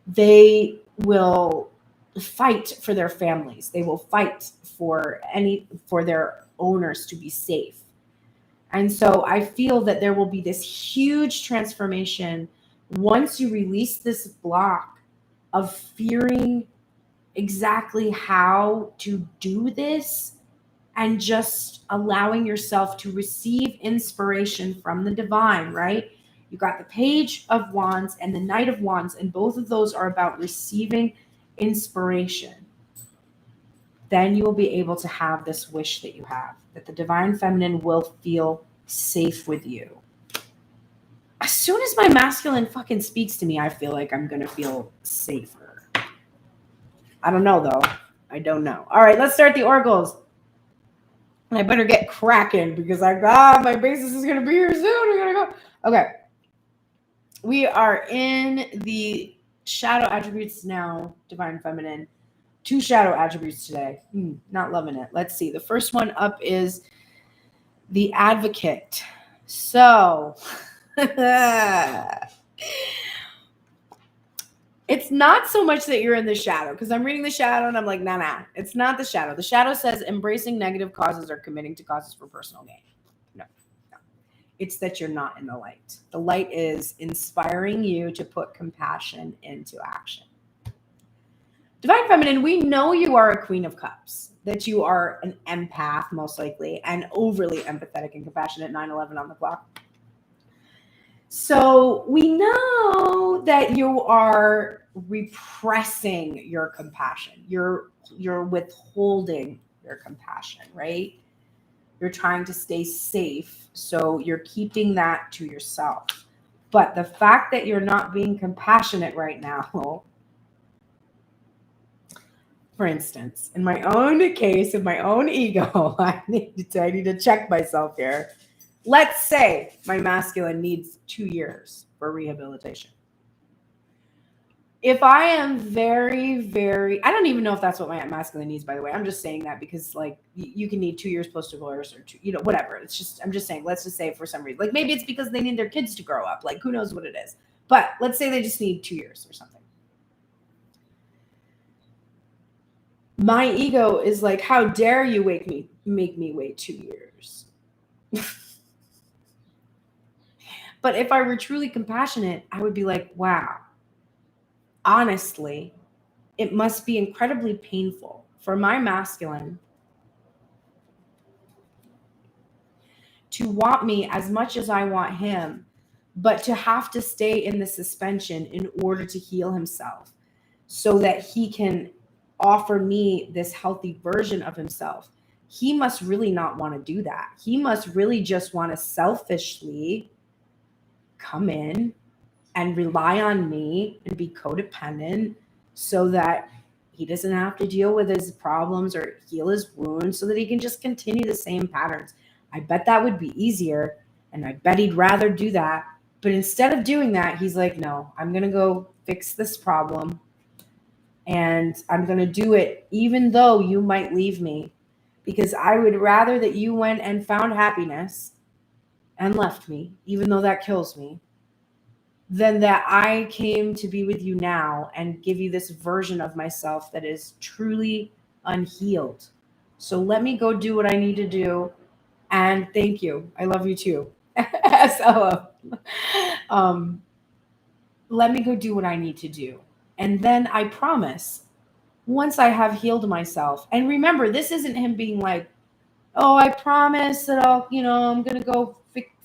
they will fight for their families. They will fight for their owners to be safe. And so I feel that there will be this huge transformation once you release this block of fearing exactly how to do this, and just allowing yourself to receive inspiration from the divine, right? You got the Page of Wands and the Knight of Wands, and both of those are about receiving inspiration. Then you will be able to have this wish that you have, that the divine feminine will feel safe with you. As soon as my masculine fucking speaks to me, I feel like I'm going to feel safer. I don't know, though. I don't know. All right, let's start the oracles. I better get cracking, because my basis is going to be here soon. We got to go. Okay. We are in the shadow attributes now, divine feminine. 2 shadow attributes today. Not loving it. Let's see. The first one up is the Advocate. So it's not so much that you're in the shadow, because I'm reading the shadow and I'm like, nah, it's not the shadow. The shadow says embracing negative causes or committing to causes for personal gain. No. It's that you're not in the light. The light is inspiring you to put compassion into action. Divine feminine, we know you are a Queen of Cups, that you are an empath, most likely, and overly empathetic and compassionate, 9/11 on the clock. So we know that you are repressing your compassion. You're withholding your compassion, right? You're trying to stay safe, so you're keeping that to yourself. But the fact that you're not being compassionate right now, For instance, in my own case, in my own ego, I need to check myself here. Let's say my masculine needs 2 years for rehabilitation. If I am very, very, I don't even know if that's what my masculine needs, by the way. I'm just saying that because, like, you can need 2 years post-divorce or whatever. It's just, I'm just saying, let's just say for some reason. Like, maybe it's because they need their kids to grow up. Like, who knows what it is. But let's say they just need 2 years or something. My ego is like, how dare you make me wait 2 years? But if I were truly compassionate, I would be like, wow, honestly, it must be incredibly painful for my masculine to want me as much as I want him, but to have to stay in the suspension in order to heal himself so that he can offer me this healthy version of himself. He must really not want to do that. He must really just want to selfishly come in and rely on me and be codependent so that he doesn't have to deal with his problems or heal his wounds, so that he can just continue the same patterns. I bet that would be easier, and I bet he'd rather do that. But instead of doing that, he's like, no, I'm going to go fix this problem, and I'm going to do it even though you might leave me, because I would rather that you went and found happiness and left me, even though that kills me, than that I came to be with you now and give you this version of myself that is truly unhealed. So let me go do what I need to do. And thank you. I love you too. SLO. Let me go do what I need to do. And then I promise, once I have healed myself, and remember, this isn't him being like, oh, I promise that I'll, I'm going to go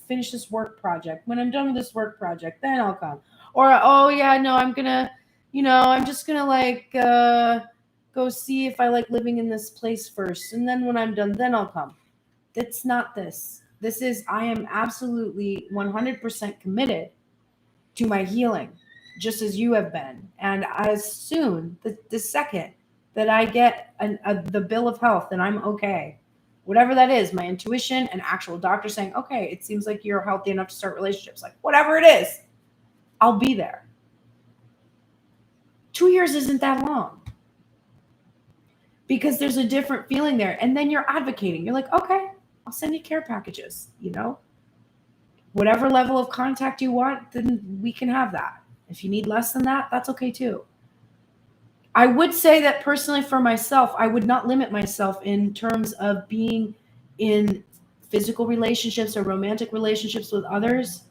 finish this work project. When I'm done with this work project, then I'll come. Or, oh, yeah, no, I'm going to, I'm just going to like go see if I like living in this place first. And then when I'm done, then I'll come. That's not this. This is, I am absolutely 100% committed to my healing, just as you have been. And as soon, the second that I get the bill of health and I'm okay, whatever that is, my intuition, an actual doctor saying, okay, it seems like you're healthy enough to start relationships, like whatever it is, I'll be there. 2 years isn't that long, because there's a different feeling there. And then you're advocating. You're like, okay, I'll send you care packages, whatever level of contact you want, then we can have that. If you need less than that, that's okay too. I would say that personally for myself, I would not limit myself in terms of being in physical relationships or romantic relationships with others,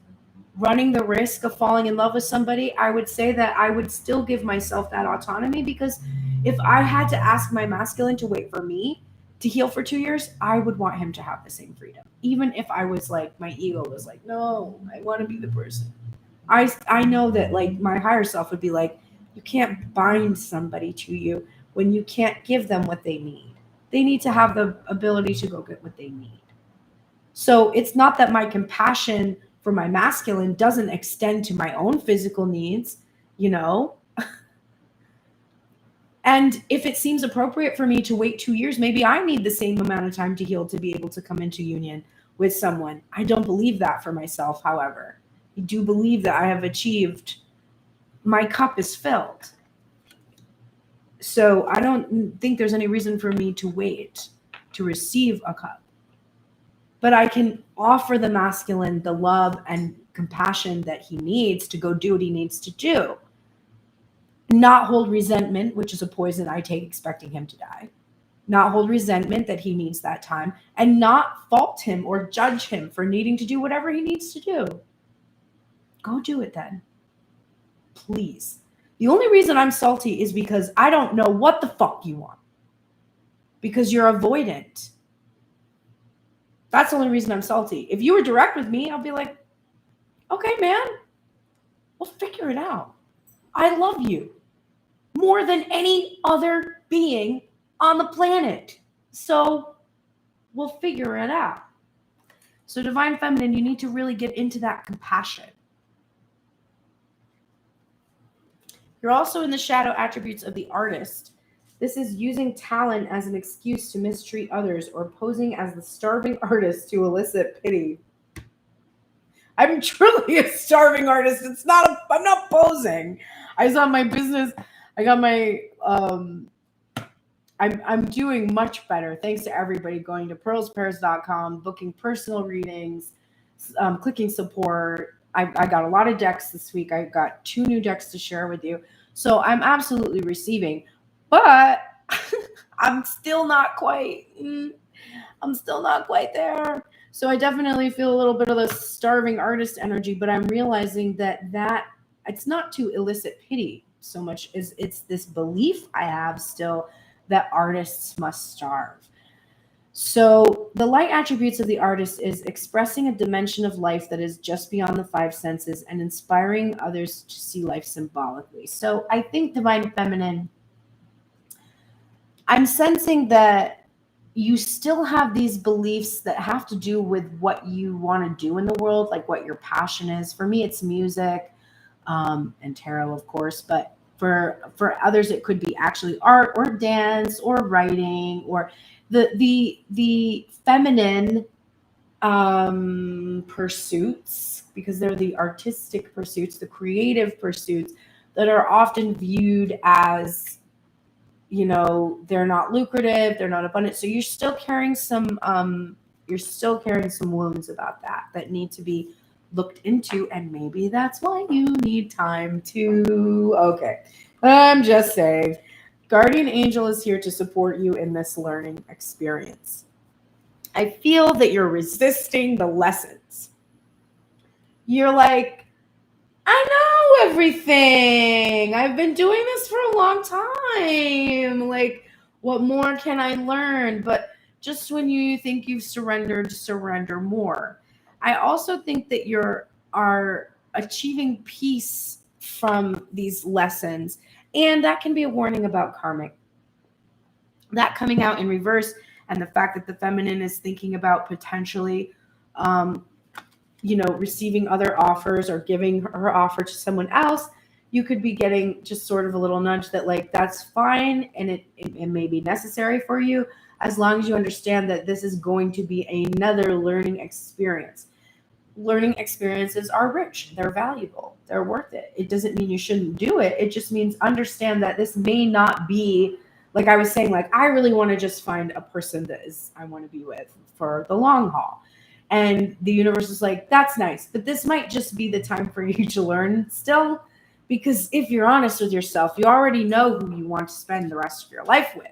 running the risk of falling in love with somebody. I would say that I would still give myself that autonomy, because if I had to ask my masculine to wait for me to heal for 2 years, I would want him to have the same freedom. Even if I was like, my ego was like, no, I want to be the person. I know that like my higher self would be like, you can't bind somebody to you when you can't give them what they need. They need to have the ability to go get what they need. So it's not that my compassion for my masculine doesn't extend to my own physical needs, And if it seems appropriate for me to wait 2 years, maybe I need the same amount of time to heal to be able to come into union with someone. I don't believe that for myself, however. I do believe that I have achieved, my cup is filled. So I don't think there's any reason for me to wait to receive a cup. But I can offer the masculine the love and compassion that he needs to go do what he needs to do. Not hold resentment, which is a poison I take expecting him to die. Not hold resentment that he needs that time, and not fault him or judge him for needing to do whatever he needs to do. Go do it then. Please. The only reason I'm salty is because I don't know what the fuck you want. Because you're avoidant. That's the only reason I'm salty. If you were direct with me, I'll be like, okay, man, we'll figure it out. I love you more than any other being on the planet. So we'll figure it out. So Divine Feminine, you need to really get into that compassion. You're also in the shadow attributes of the artist. This is using talent as an excuse to mistreat others or posing as the starving artist to elicit pity. I'm truly a starving artist. I'm not posing. I saw my business. I got my I'm doing much better thanks to everybody going to pearlspairs.com, booking personal readings, clicking support. I got a lot of decks this week. I got 2 new decks to share with you. So I'm absolutely receiving, but I'm still not quite. I'm still not quite there. So I definitely feel a little bit of the starving artist energy, but I'm realizing that it's not to elicit pity so much as it's this belief I have still that artists must starve. So the light attributes of the artist is expressing a dimension of life that is just beyond the 5 senses and inspiring others to see life symbolically. So I think Divine Feminine, I'm sensing that you still have these beliefs that have to do with what you want to do in the world, like what your passion is. For me, it's music, and tarot, of course, but for others, it could be actually art or dance or writing or the feminine pursuits, because they're the artistic pursuits, the creative pursuits that are often viewed as, they're not lucrative, they're not abundant. So you're still carrying some wounds about that need to be looked into, and maybe that's why you need time to. Okay, I'm just saying. Guardian Angel is here to support you in this learning experience. I feel that you're resisting the lessons. You're like, I know everything. I've been doing this for a long time. Like, what more can I learn? But just when you think you've surrendered, surrender more. I also think that are achieving peace from these lessons. And that can be a warning about karmic. That coming out in reverse, and the fact that the feminine is thinking about potentially receiving other offers or giving her offer to someone else, you could be getting just sort of a little nudge that, like, that's fine, and it may be necessary for you, as long as you understand that this is going to be another learning experience. Learning experiences are rich, they're valuable, they're worth it. It doesn't mean you shouldn't do it. It just means understand that this may not be, like I was saying, like, I really want to just find a person that I want to be with for the long haul. And the universe is like, that's nice, but this might just be the time for you to learn still. Because if you're honest with yourself, you already know who you want to spend the rest of your life with.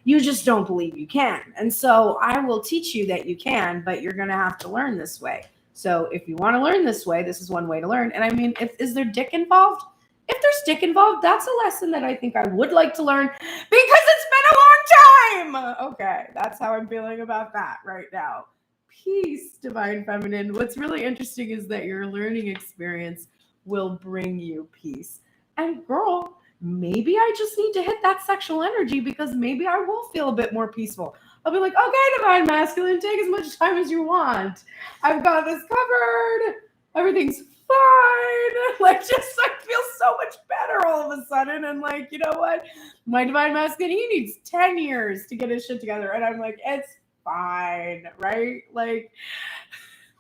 You just don't believe you can. And so I will teach you that you can, but you're going to have to learn this way. So if you want to learn this way, this is one way to learn. And I mean, is there dick involved? If there's dick involved, that's a lesson that I think I would like to learn, because it's been a long time. Okay, that's how I'm feeling about that right now. Peace, Divine Feminine. What's really interesting is that your learning experience will bring you peace. And girl, maybe I just need to hit that sexual energy, because maybe I will feel a bit more peaceful. I'll be like, okay, Divine Masculine, take as much time as you want. I've got this covered. Everything's fine. Like, just like feel so much better all of a sudden. And like, you know what? My Divine Masculine, he needs 10 years to get his shit together. And I'm like, it's fine, right? Like,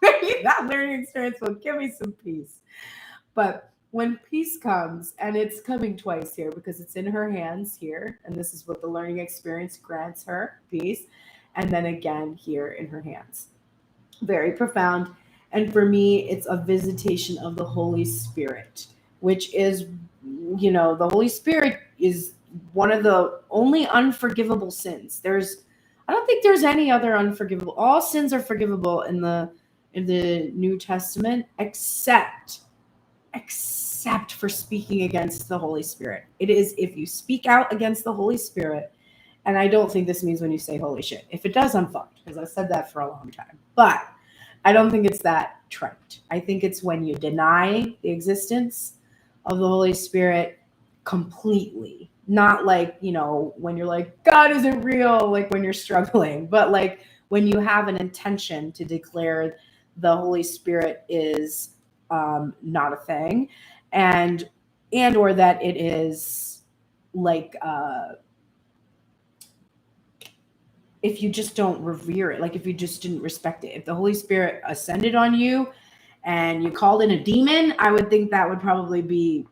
maybe that learning experience will give me some peace. But when peace comes, and it's coming twice here because it's in her hands here, and this is what the learning experience grants her, peace, and then again here in her hands. Very profound. And for me, it's a visitation of the Holy Spirit, which is, the Holy Spirit is one of the only unforgivable sins. I don't think there's any other unforgivable. All sins are forgivable in the New Testament, except for speaking against the Holy Spirit. It is if you speak out against the Holy Spirit, and I don't think this means when you say holy shit. If it does, I'm fucked, because I've said that for a long time. But I don't think it's that trite. I think it's when you deny the existence of the Holy Spirit completely. Not like, when you're like, God isn't real, like when you're struggling, but like when you have an intention to declare the Holy Spirit is not a thing, and or that it is like if you just don't revere it, like if you just didn't respect it. If the Holy Spirit ascended on you and you called in a demon, I would think that would probably be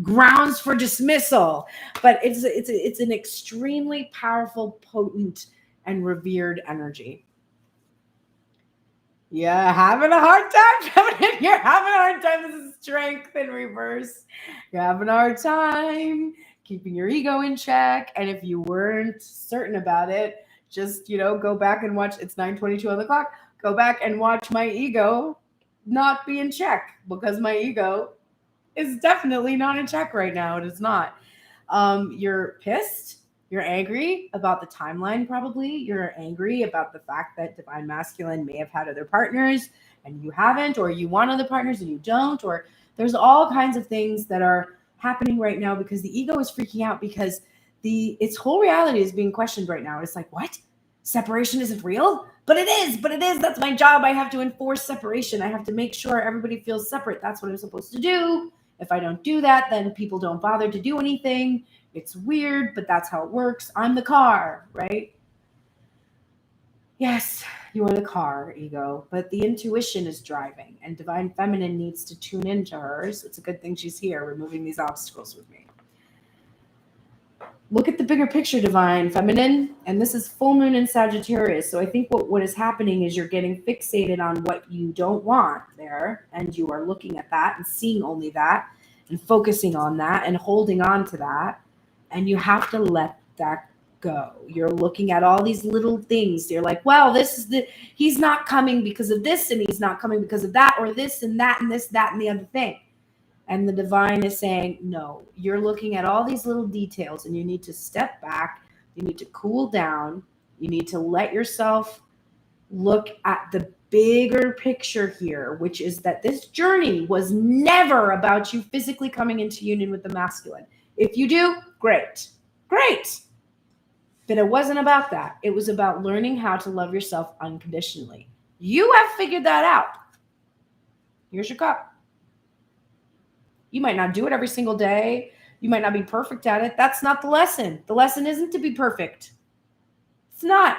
grounds for dismissal. But it's an extremely powerful, potent, and revered energy. Yeah, having a hard time. You're having a hard time. This is strength in reverse. You're having a hard time keeping your ego in check. And if you weren't certain about it, just, go back and watch. It's 9:22 on the clock. Go back and watch my ego not be in check, because my ego is definitely not in check right now. It is not. You're pissed. You're angry about the timeline, probably. You're angry about the fact that Divine Masculine may have had other partners and you haven't, or you want other partners and you don't, or there's all kinds of things that are happening right now because the ego is freaking out because its whole reality is being questioned right now. It's like, what? Separation isn't real? But it is. That's my job. I have to enforce separation. I have to make sure everybody feels separate. That's what I'm supposed to do. If I don't do that, then people don't bother to do anything. It's weird, but that's how it works. I'm the car, right? Yes, you are the car, ego, but the intuition is driving, and Divine Feminine needs to tune into hers. It's a good thing she's here, removing these obstacles with me. Look at the bigger picture, Divine Feminine, and this is full moon in Sagittarius. So I think what is happening is you're getting fixated on what you don't want there, and you are looking at that and seeing only that and focusing on that and holding on to that. And you have to let that go. You're looking at all these little things. You're like, well, he's not coming because of this, and he's not coming because of that, or this and that and this, that and the other thing. And the divine is saying, no, you're looking at all these little details and you need to step back. You need to cool down. You need to let yourself look at the bigger picture here, which is that this journey was never about you physically coming into union with the masculine. If you do, great. But it wasn't about that. It was about learning how to love yourself unconditionally. You have figured that out. Here's your cup. You might not do it every single day. You might not be perfect at it. That's not the lesson. The lesson isn't to be perfect. It's not.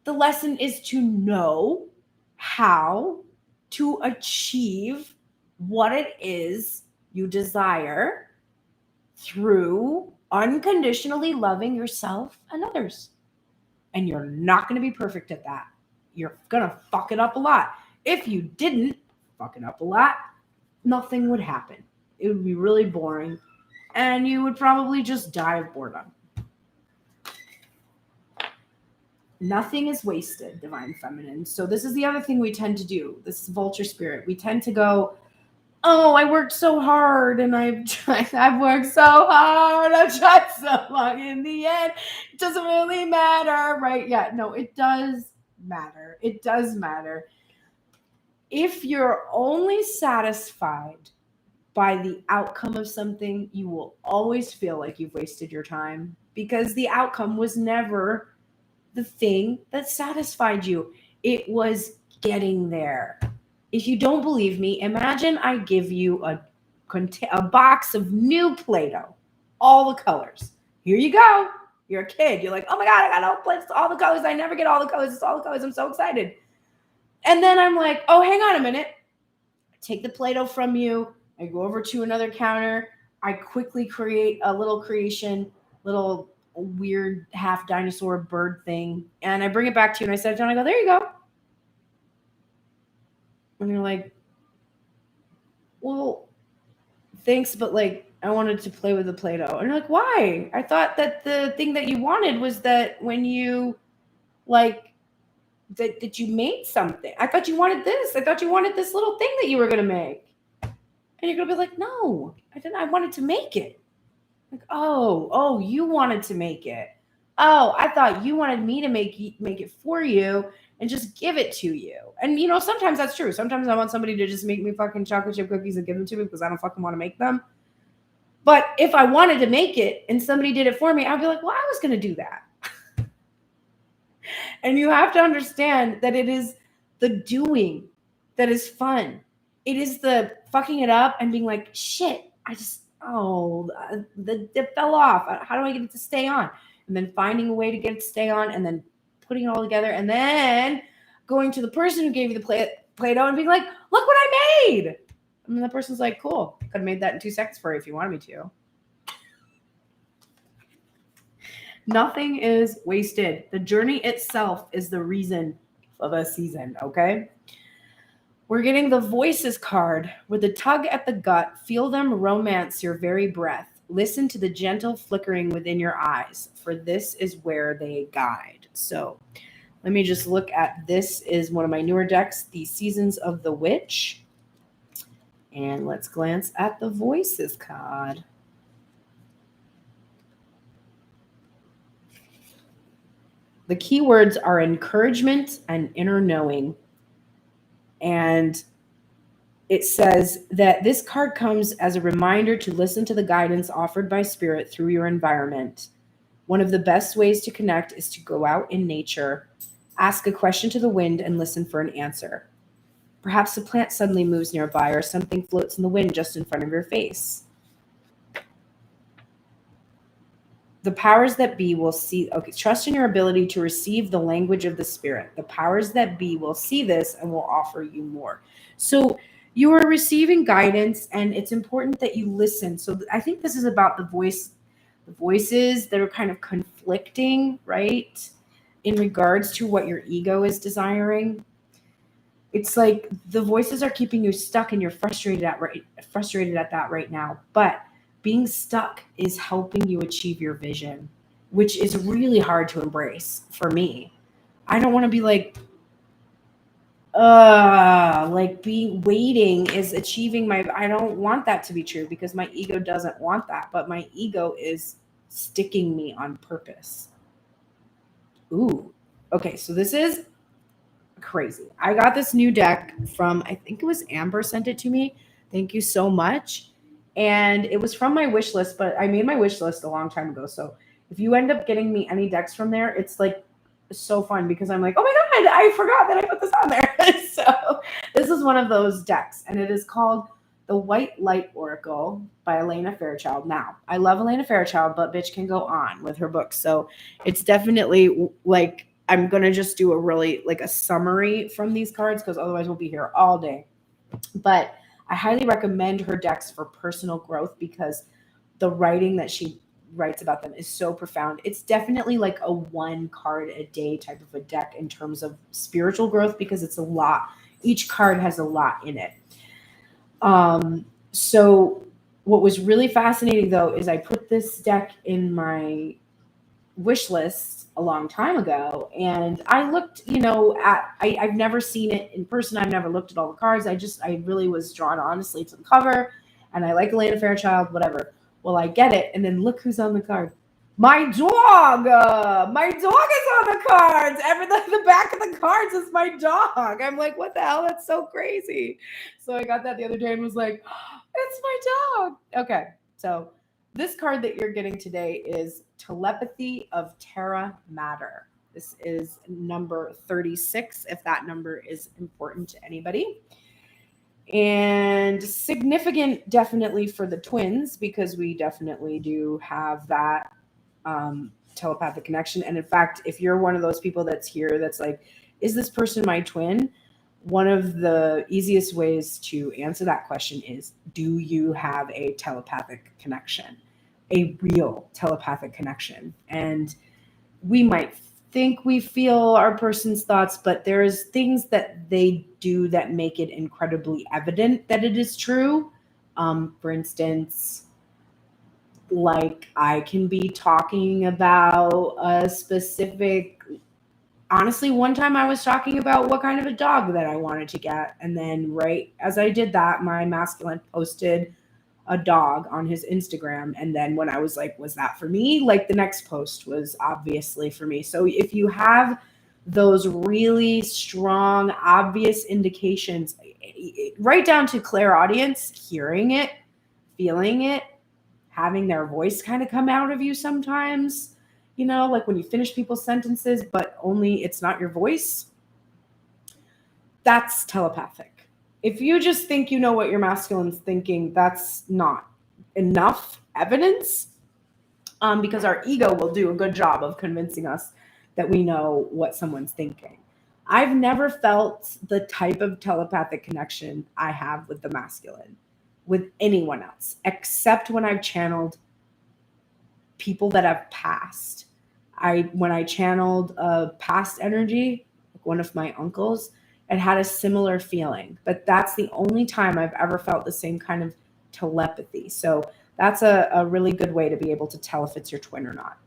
The lesson is to know how to achieve what it is you desire through unconditionally loving yourself and others. And you're not going to be perfect at that. You're going to fuck it up a lot. If you didn't fuck it up a lot, nothing would happen. It would be really boring, and you would probably just die of boredom. Nothing is wasted, Divine Feminine. So this is the other thing we tend to do. This is vulture spirit. We tend to go, oh, I worked so hard, and I've worked so hard. I've tried so long. In the end, it doesn't really matter, right? Yeah, no, it does matter. It does matter. If you're only satisfied by the outcome of something, you will always feel like you've wasted your time, because the outcome was never the thing that satisfied you. It was getting there. If you don't believe me, imagine I give you a box of new Play-Doh, all the colors. Here you go. You're a kid. You're like, oh my God, I got all the colors. I never get all the colors. It's all the colors. I'm so excited. And then I'm like, oh, hang on a minute. I take the Play-Doh from you. I go over to another counter. I quickly create a little creation, little weird half dinosaur bird thing. And I bring it back to you and I set it down. I go, there you go. And you're like, well, thanks, but like, I wanted to play with the Play-Doh. And you're like, why? I thought that the thing that you wanted was that when you like, that you made something. I thought you wanted this. I thought you wanted this little thing that you were going to make. And you're going to be like, no, I didn't. I wanted to make it. Like, oh, you wanted to make it. Oh, I thought you wanted me to make it for you and just give it to you. And, sometimes that's true. Sometimes I want somebody to just make me fucking chocolate chip cookies and give them to me because I don't fucking want to make them. But if I wanted to make it and somebody did it for me, I'd be like, well, I was going to do that. And you have to understand that it is the doing that is fun. It is the fucking it up and being like, shit, it fell off. How do I get it to stay on? And then finding a way to get it to stay on and then putting it all together, and then going to the person who gave you the Play-Doh and being like, look what I made. And the person's like, cool. Could have made that in 2 seconds for you if you wanted me to. Nothing is wasted. The journey itself is the reason for the season, okay? We're getting the Voices card. With a tug at the gut, feel them romance your very breath. Listen to the gentle flickering within your eyes, for this is where they guide. So let me just look at this. Is one of my newer decks, the Seasons of the Witch. And let's glance at the Voices card. The keywords are encouragement and inner knowing. And it says that this card comes as a reminder to listen to the guidance offered by spirit through your environment. One of the best ways to connect is to go out in nature, ask a question to the wind, and listen for an answer. Perhaps a plant suddenly moves nearby or something floats in the wind just in front of your face. The powers that be will see, okay, trust in your ability to receive the language of the spirit. The powers that be will see this and will offer you more. So you are receiving guidance, and it's important that you listen. So I think this is about the voices that are kind of conflicting, right? In regards to what your ego is desiring. It's like the voices are keeping you stuck and you're frustrated at that right now. But being stuck is helping you achieve your vision, which is really hard to embrace for me. I don't want to be like waiting is achieving I don't want that to be true, because my ego doesn't want that, but my ego is sticking me on purpose. Ooh, okay, so this is crazy. I got this new deck from, I think it was Amber sent it to me. Thank you so much. And it was from my wish list, but I made my wish list a long time ago. So if you end up getting me any decks from there, it's like so fun, because I'm like, oh my God, I forgot that I put this on there. So this is one of those decks, and it is called The White Light Oracle by Elena Fairchild. Now, I love Elena Fairchild, but bitch can go on with her books. So it's definitely like, I'm going to just do a really like a summary from these cards, because otherwise we'll be here all day. But I highly recommend her decks for personal growth, because the writing that she writes about them is so profound. It's definitely like a 1 card a day type of a deck in terms of spiritual growth, because it's a lot. Each card has a lot in it. So what was really fascinating though is I put this deck in my wish list a long time ago, and I looked, I've never seen it in person. I've never looked at all the cards. I really was drawn honestly to the cover, and I like Elena Fairchild, whatever. Well, I get it, and then look who's on the card. My dog! My dog is on the cards! The back of the cards is my dog. I'm like, what the hell? That's so crazy. So I got that the other day and was like, it's my dog. Okay, so this card that you're getting today is Telepathy of Terra Mater. This is number 36, if that number is important to anybody. And significant definitely for the twins, because we definitely do have that telepathic connection. And in fact, if you're one of those people that's here that's like, is this person my twin? One of the easiest ways to answer that question is, do you have a telepathic connection? A real telepathic connection. And we might think we feel our person's thoughts, but there's things that they do that make it incredibly evident that it is true. For instance, like I can be talking about a specific, honestly, one time I was talking about what kind of a dog that I wanted to get. And then right as I did that, my masculine posted a dog on his Instagram. And then when I was like, was that for me? Like the next post was obviously for me. So if you have those really strong, obvious indications, right down to clairaudience, hearing it, feeling it, having their voice kind of come out of you sometimes, like when you finish people's sentences, but only it's not your voice, that's telepathic. If you just think you know what your masculine's thinking, that's not enough evidence, because our ego will do a good job of convincing us that we know what someone's thinking. I've never felt the type of telepathic connection I have with the masculine, with anyone else, except when I've channeled people that have passed. When I channeled a past energy, like one of my uncles, it had a similar feeling, but that's the only time I've ever felt the same kind of telepathy. So that's a really good way to be able to tell if it's your twin or not.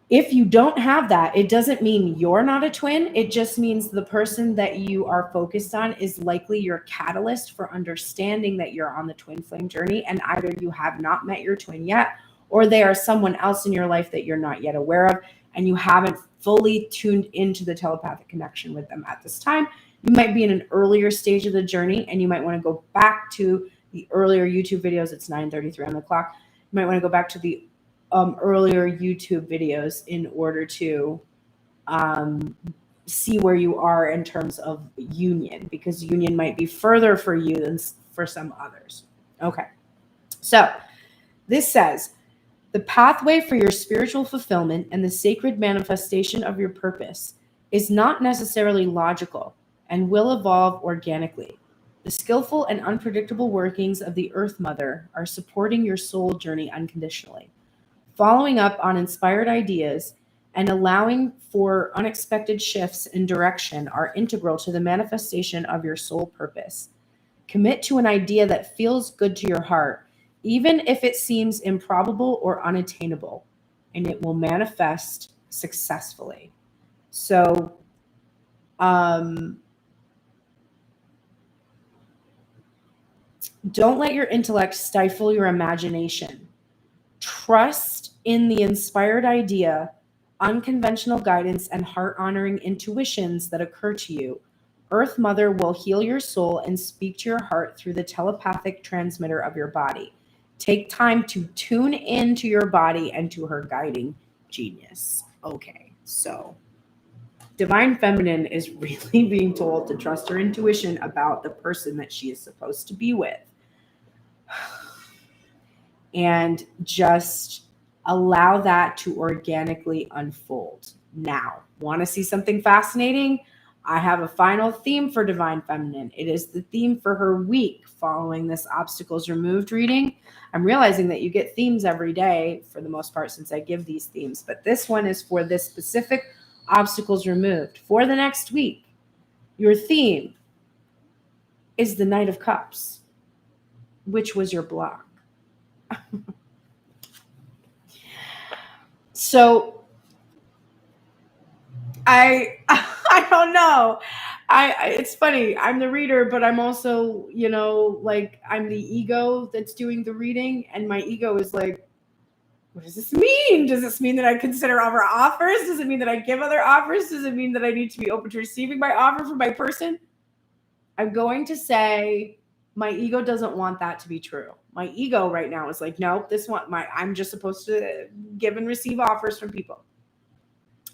If you don't have that, it doesn't mean you're not a twin. It just means the person that you are focused on is likely your catalyst for understanding that you're on the twin flame journey, and either you have not met your twin yet, or they are someone else in your life that you're not yet aware of, and you haven't fully tuned into the telepathic connection with them at this time. You might be in an earlier stage of the journey, and you might want to go back to the earlier YouTube videos. It's 9:33 on the clock. You might want to go back to the earlier YouTube videos in order to see where you are in terms of union, because union might be further for you than for some others. Okay. So this says, the pathway for your spiritual fulfillment and the sacred manifestation of your purpose is not necessarily logical and will evolve organically. The skillful and unpredictable workings of the Earth Mother are supporting your soul journey unconditionally. Following up on inspired ideas and allowing for unexpected shifts in direction are integral to the manifestation of your soul purpose. Commit to an idea that feels good to your heart, even if it seems improbable or unattainable, and it will manifest successfully. So, don't let your intellect stifle your imagination. Trust in the inspired idea, unconventional guidance, and heart-honoring intuitions that occur to you. Earth Mother will heal your soul and speak to your heart through the telepathic transmitter of your body. Take time to tune into your body and to her guiding genius. Okay, so Divine Feminine is really being told to trust her intuition about the person that she is supposed to be with. And just allow that to organically unfold. Now, want to see something fascinating? I have a final theme for Divine Feminine. It is the theme for her week following this Obstacles Removed reading. I'm realizing that you get themes every day for the most part since I give these themes, but this one is for this specific Obstacles Removed. For the next week, your theme is the Knight of Cups, which was your block. So I don't know. It's funny. I'm the reader, but I'm also, like I'm the ego that's doing the reading, and my ego is like, what does this mean? Does this mean that I consider other offers? Does it mean that I give other offers? Does it mean that I need to be open to receiving my offer from my person? I'm going to say my ego doesn't want that to be true. My ego right now is like, nope, I'm just supposed to give and receive offers from people.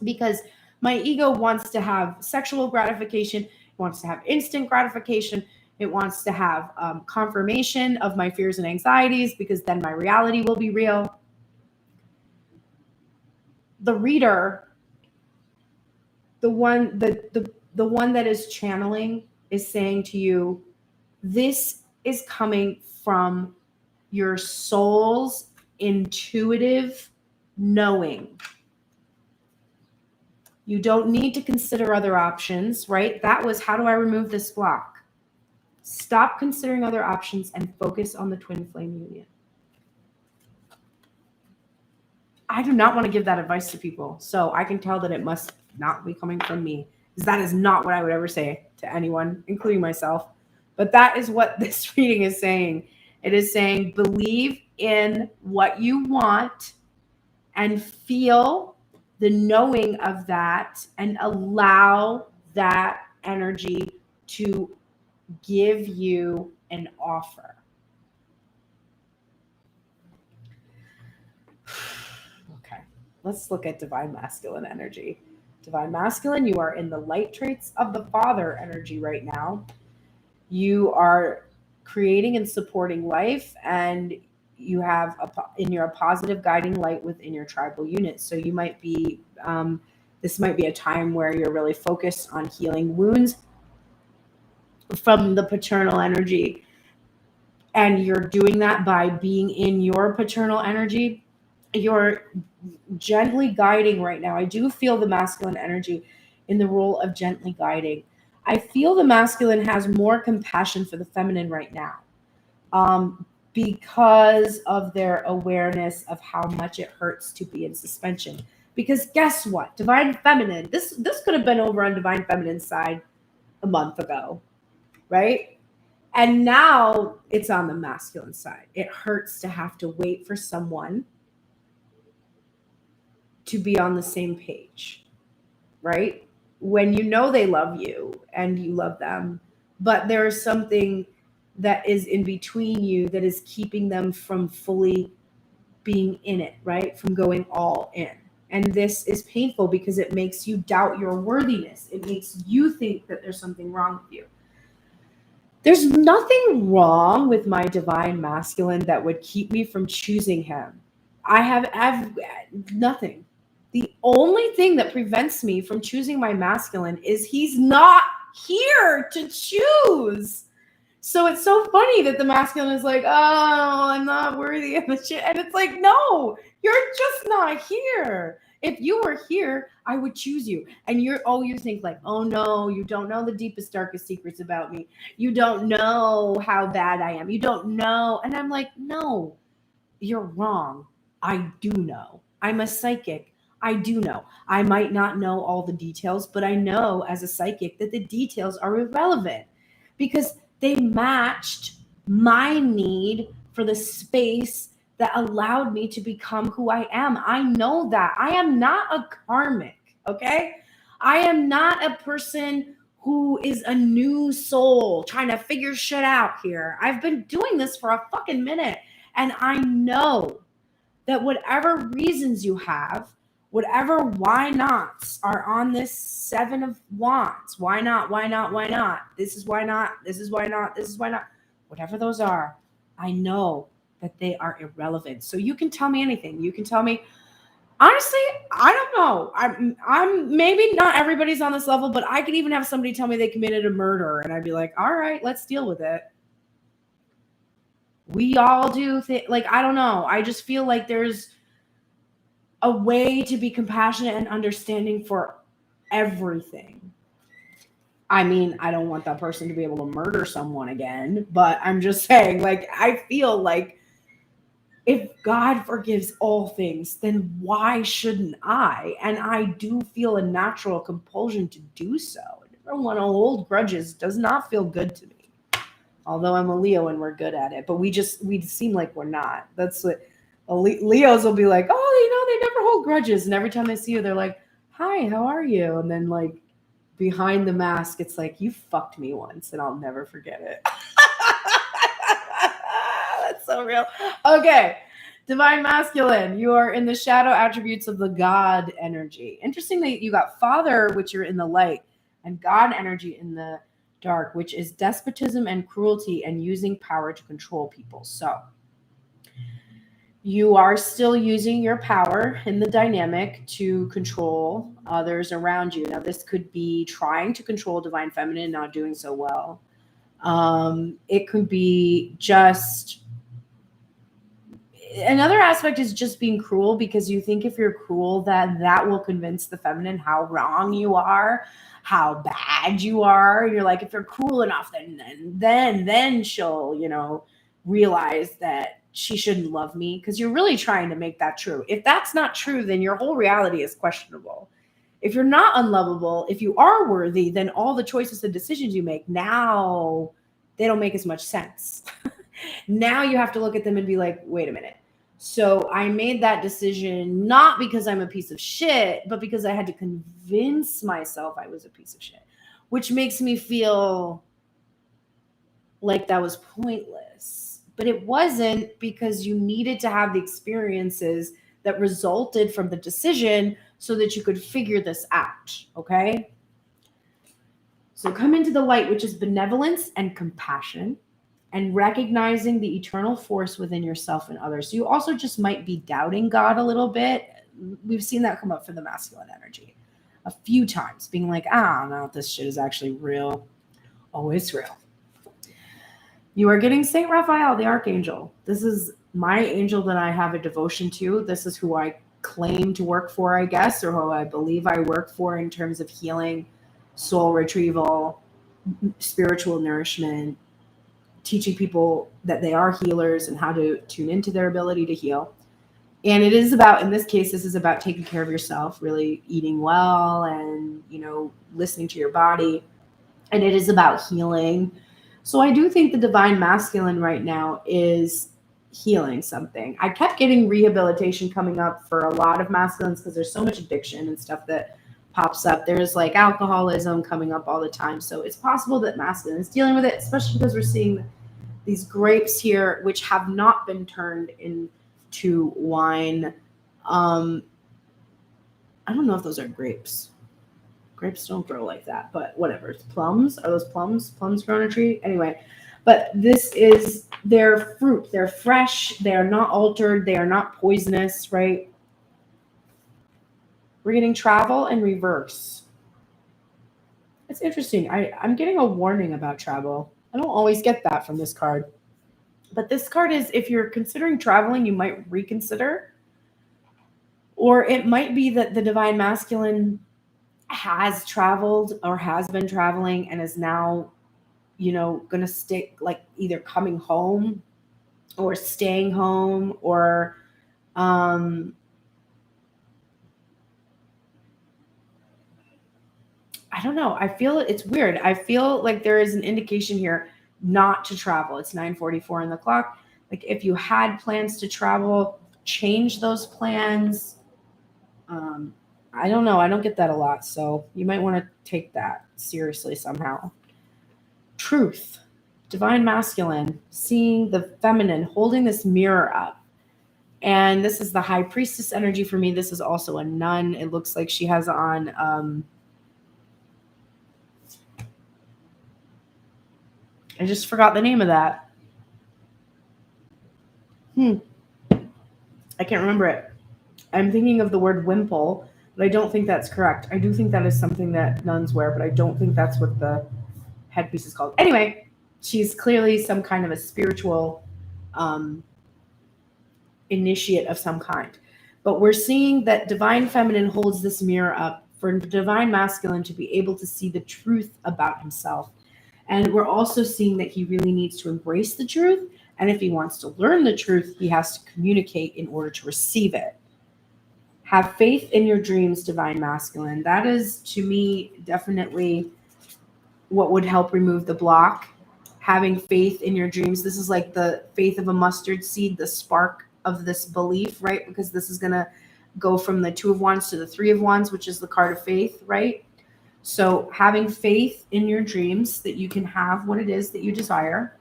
Because my ego wants to have sexual gratification, it wants to have instant gratification, it wants to have confirmation of my fears and anxieties, because then my reality will be real. The reader, the one that is channeling, is saying to you, this is coming from your soul's intuitive knowing. You don't need to consider other options, right? That was, how do I remove this block? Stop considering other options and focus on the twin flame union. I do not want to give that advice to people, so I can tell that it must not be coming from me, because that is not what I would ever say to anyone, including myself. But that is what this reading is saying. It is saying, believe in what you want and feel the knowing of that, and allow that energy to give you an offer. Okay, let's look at Divine Masculine energy. Divine Masculine, you are in the light traits of the Father energy right now. You are creating and supporting life, and you have you're a positive guiding light within your tribal unit. So you might be This might be a time where you're really focused on healing wounds from the paternal energy. And you're doing that by being in your paternal energy. You're gently guiding right now. I do feel the masculine energy in the role of gently guiding. I feel the masculine has more compassion for the feminine right now, because of their awareness of how much it hurts to be in suspension. Because guess what? Divine Feminine, this could have been over on Divine Feminine's side a month ago, right? And now it's on the masculine side. It hurts to have to wait for someone to be on the same page, right? When you know they love you and you love them, but there's something that is in between you that is keeping them from fully being in it, right? From going all in. And this is painful because it makes you doubt your worthiness. It makes you think that there's something wrong with you. There's nothing wrong with my divine masculine that would keep me from choosing him. I've nothing. The only thing that prevents me from choosing my masculine is he's not here to choose. So it's so funny that the masculine is like, oh, I'm not worthy of the shit. And it's like, no, you're just not here. If you were here, I would choose you. And you think like, oh no, you don't know the deepest, darkest secrets about me. You don't know how bad I am. You don't know. And I'm like, no, you're wrong. I do know. I'm a psychic. I do know. I might not know all the details, but I know as a psychic that the details are irrelevant because they matched my need for the space that allowed me to become who I am. I know that. I am not a karmic, okay? I am not a person who is a new soul trying to figure shit out here. I've been doing this for a fucking minute, and I know that whatever reasons you have, whatever why nots are on this 7 of wands. Why not? Why not? Why not? This is why not. This is why not. This is why not. Whatever those are, I know that they are irrelevant. So you can tell me anything. You can tell me, honestly, I don't know. I'm maybe not everybody's on this level, but I could even have somebody tell me they committed a murder and I'd be like, all right, let's deal with it. We all do like, I don't know. I just feel like there's a way to be compassionate and understanding for everything. I mean, I don't want that person to be able to murder someone again, but I'm just saying, like, I feel like if God forgives all things, then why shouldn't I? And I do feel a natural compulsion to do so. I never want to hold grudges. Does not feel good to me. Although I'm a Leo and we're good at it, but we seem like we're not. That's what Leos will be like, oh, they never hold grudges. And every time they see you, they're like, hi, how are you? And then like behind the mask, it's like, you fucked me once and I'll never forget it. That's so real. Okay. Divine masculine. You are in the shadow attributes of the God energy. Interesting that you got Father, which you're in the light, and God energy in the dark, which is despotism and cruelty and using power to control people. So you are still using your power in the dynamic to control others around you. Now, this could be trying to control divine feminine, not doing so well. It could be just another aspect is just being cruel because you think if you're cruel that will convince the feminine how wrong you are, how bad you are. And you're like, if you're cruel enough, then she'll, realize that she shouldn't love me, because you're really trying to make that true. If that's not true, then your whole reality is questionable. If you're not unlovable, if you are worthy, then all the choices and decisions you make now, they don't make as much sense. Now you have to look at them and be like, wait a minute. So I made that decision not because I'm a piece of shit, but because I had to convince myself I was a piece of shit, which makes me feel like that was pointless. But it wasn't, because you needed to have the experiences that resulted from the decision so that you could figure this out, okay? So come into the light, which is benevolence and compassion, and recognizing the eternal force within yourself and others. So you also just might be doubting God a little bit. We've seen that come up for the masculine energy. a few times, being like, I don't know if this shit is actually real. Oh, it's real. You are getting Saint Raphael, the Archangel. This is my angel that I have a devotion to. This is who I claim to work for, I guess, or who I believe I work for in terms of healing, soul retrieval, spiritual nourishment, teaching people that they are healers and how to tune into their ability to heal. And it is about, in this case, this is about taking care of yourself, really eating well and, listening to your body. And it is about healing. So I do think the divine masculine right now is healing something. I kept getting rehabilitation coming up for a lot of masculines because there's so much addiction and stuff that pops up. There's like alcoholism coming up all the time. So it's possible that masculine is dealing with it, especially because we're seeing these grapes here, which have not been turned into wine. I don't know if those are grapes. Grapes don't grow like that, but whatever. It's plums. Are those plums? Plums grow on a tree? Anyway, but this is their fruit. They're fresh. They are not altered. They are not poisonous, right? We're getting travel and reverse. It's interesting. I'm getting a warning about travel. I don't always get that from this card. But this card is, if you're considering traveling, you might reconsider. Or it might be that the divine masculine has traveled or has been traveling and is now, going to stick, like either coming home or staying home or, I don't know. I feel it's weird. I feel like there is an indication here not to travel. It's 9:44 on the clock. Like if you had plans to travel, change those plans. I don't know. I don't get that a lot. So you might want to take that seriously somehow. Truth, divine masculine, seeing the feminine, holding this mirror up. And this is the high priestess energy for me. This is also a nun. It looks like she has on, I just forgot the name of that. I can't remember it. I'm thinking of the word wimple, but I don't think that's correct. I do think that is something that nuns wear, but I don't think that's what the headpiece is called. Anyway, she's clearly some kind of a spiritual initiate of some kind. But we're seeing that divine feminine holds this mirror up for divine masculine to be able to see the truth about himself. And we're also seeing that he really needs to embrace the truth. And if he wants to learn the truth, he has to communicate in order to receive it. Have faith in your dreams, divine masculine. That is, to me, definitely what would help remove the block. Having faith in your dreams. This is like the faith of a mustard seed, the spark of this belief, right? Because this is going to go from the 2 of Wands to the 3 of Wands, which is the card of faith, right? So having faith in your dreams that you can have what it is that you desire.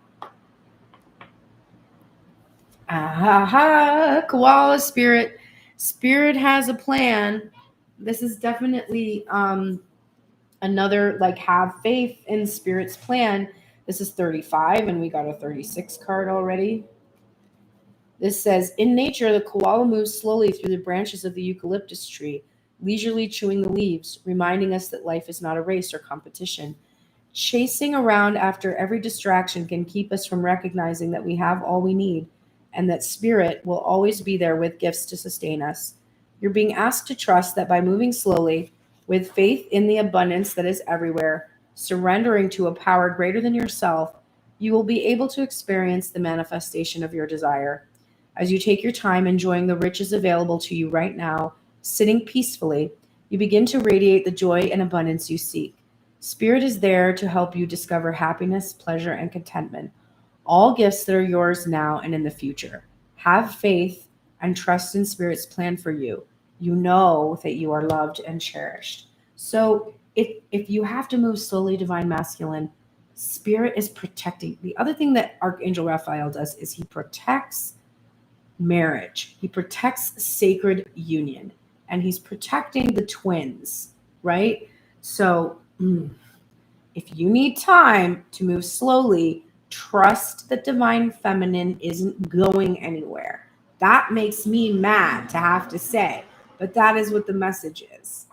Koala spirit. Spirit has a plan. This is definitely another, like, have faith in Spirit's plan. This is 35, and we got a 36 card already. This says, in nature, the koala moves slowly through the branches of the eucalyptus tree, leisurely chewing the leaves, reminding us that life is not a race or competition. Chasing around after every distraction can keep us from recognizing that we have all we need, and that Spirit will always be there with gifts to sustain us. You're being asked to trust that by moving slowly, with faith in the abundance that is everywhere, surrendering to a power greater than yourself, you will be able to experience the manifestation of your desire. As you take your time enjoying the riches available to you right now, sitting peacefully, you begin to radiate the joy and abundance you seek. Spirit is there to help you discover happiness, pleasure, and contentment, all gifts that are yours now and in the future. Have faith and trust in Spirit's plan for you. You know that you are loved and cherished. So if you have to move slowly, divine masculine, Spirit is protecting. The other thing that Archangel Raphael does is he protects marriage. He protects sacred union. And he's protecting the twins, right? So if you need time to move slowly, trust that divine feminine isn't going anywhere. That makes me mad to have to say, but that is what the message is.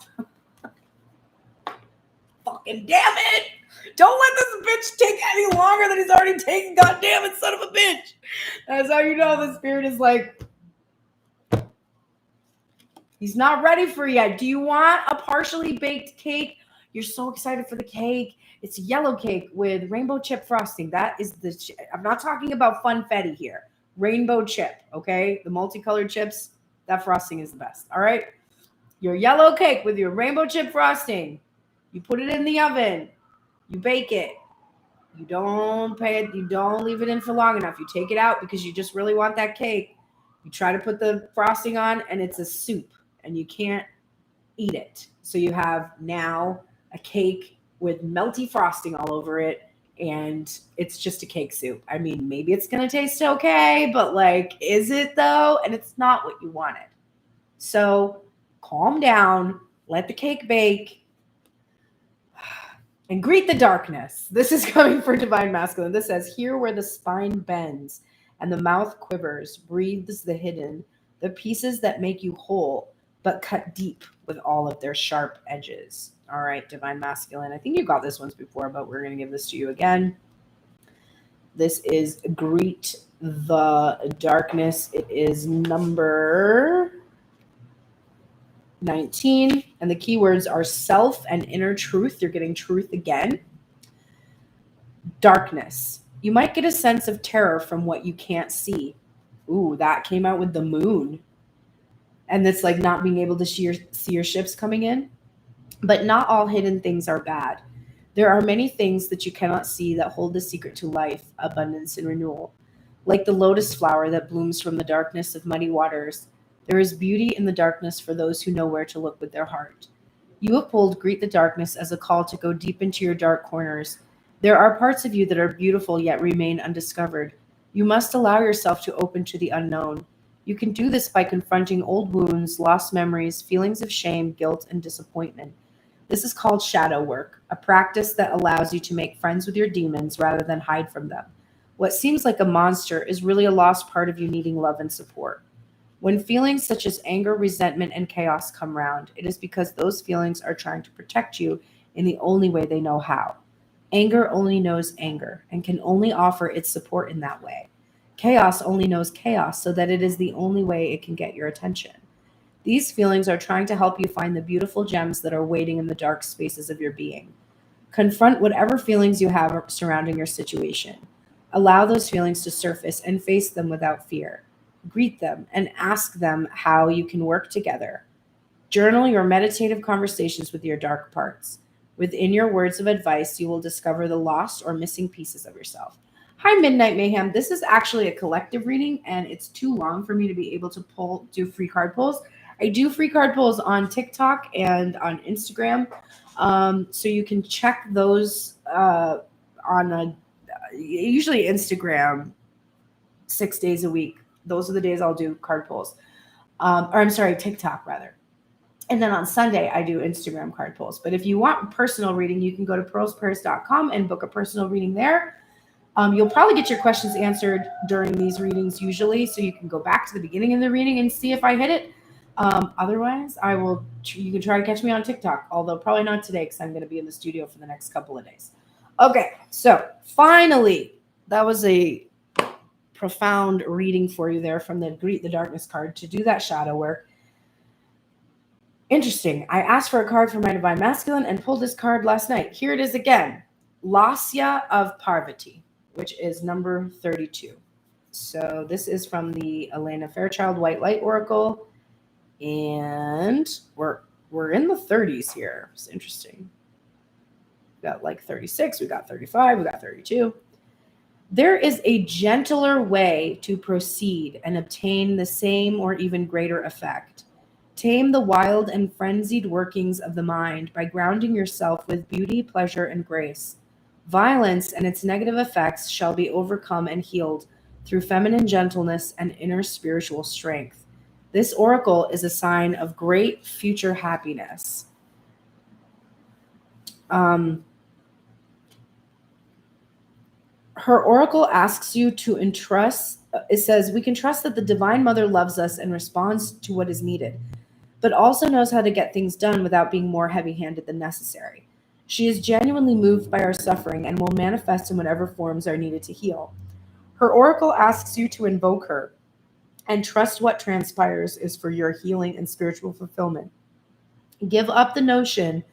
fucking damn it. Don't let this bitch take any longer than he's already taken. God damn it, son of a bitch. That's how you know the spirit is like, he's not ready for you yet. Do you want a partially baked cake? You're so excited for the cake. It's a yellow cake with rainbow chip frosting. That is I'm not talking about funfetti here. Rainbow chip, okay? The multicolored chips, that frosting is the best, all right? Your yellow cake with your rainbow chip frosting. You put it in the oven. You bake it. You don't leave it in for long enough. You take it out because you just really want that cake. You try to put the frosting on and it's a soup and you can't eat it. So you have now a cake with melty frosting all over it and it's just a cake soup. I mean, maybe it's going to taste okay, but like, is it though? And it's not what you wanted. So calm down, let the cake bake, and greet the darkness. This is coming for Divine Masculine. This says, here where the spine bends and the mouth quivers, breathes the hidden, the pieces that make you whole, but cut deep with all of their sharp edges. All right, Divine Masculine. I think you got this once before, but we're going to give this to you again. This is Greet the Darkness. It is number 19, and the keywords are self and inner truth. You're getting truth again. Darkness. You might get a sense of terror from what you can't see. Ooh, that came out with the moon. And it's like not being able to see your ships coming in. But not all hidden things are bad. There are many things that you cannot see that hold the secret to life, abundance, and renewal. Like the lotus flower that blooms from the darkness of muddy waters, there is beauty in the darkness for those who know where to look with their heart. You uphold Greet the Darkness as a call to go deep into your dark corners. There are parts of you that are beautiful yet remain undiscovered. You must allow yourself to open to the unknown. You can do this by confronting old wounds, lost memories, feelings of shame, guilt, and disappointment. This is called shadow work, a practice that allows you to make friends with your demons rather than hide from them. What seems like a monster is really a lost part of you needing love and support. When feelings such as anger, resentment, and chaos come round, it is because those feelings are trying to protect you in the only way they know how. Anger only knows anger and can only offer its support in that way. Chaos only knows chaos, so that it is the only way it can get your attention. These feelings are trying to help you find the beautiful gems that are waiting in the dark spaces of your being. Confront whatever feelings you have surrounding your situation. Allow those feelings to surface and face them without fear. Greet them and ask them how you can work together. Journal your meditative conversations with your dark parts. Within your words of advice, you will discover the lost or missing pieces of yourself. Hi, Midnight Mayhem. This is actually a collective reading, and it's too long for me to be able to do free card pulls. I do free card pulls on TikTok and on Instagram, so you can check those on usually Instagram 6 days a week. Those are the days I'll do card pulls. TikTok rather. And then on Sunday, I do Instagram card pulls. But if you want personal reading, you can go to pearlsprayers.com and book a personal reading there. You'll probably get your questions answered during these readings usually, so you can go back to the beginning of the reading and see if I hit it. Otherwise, you can try to catch me on TikTok, although probably not today because I'm going to be in the studio for the next couple of days. Okay, so finally, that was a profound reading for you there from the Greet the Darkness card to do that shadow work. Interesting. I asked for a card for my Divine Masculine and pulled this card last night. Here it is again. Lasya of Parvati, which is number 32. So this is from the Elena Fairchild White Light Oracle. And we're in the 30s here. It's interesting. We got like 36, we got 35, we got 32. There is a gentler way to proceed and obtain the same or even greater effect. Tame the wild and frenzied workings of the mind by grounding yourself with beauty, pleasure, and grace. Violence and its negative effects shall be overcome and healed through feminine gentleness and inner spiritual strength. This oracle is a sign of great future happiness. Her oracle asks you to entrust. It says, we can trust that the Divine Mother loves us and responds to what is needed, but also knows how to get things done without being more heavy-handed than necessary. She is genuinely moved by our suffering and will manifest in whatever forms are needed to heal. Her oracle asks you to invoke her and trust what transpires is for your healing and spiritual fulfillment. Give up the notion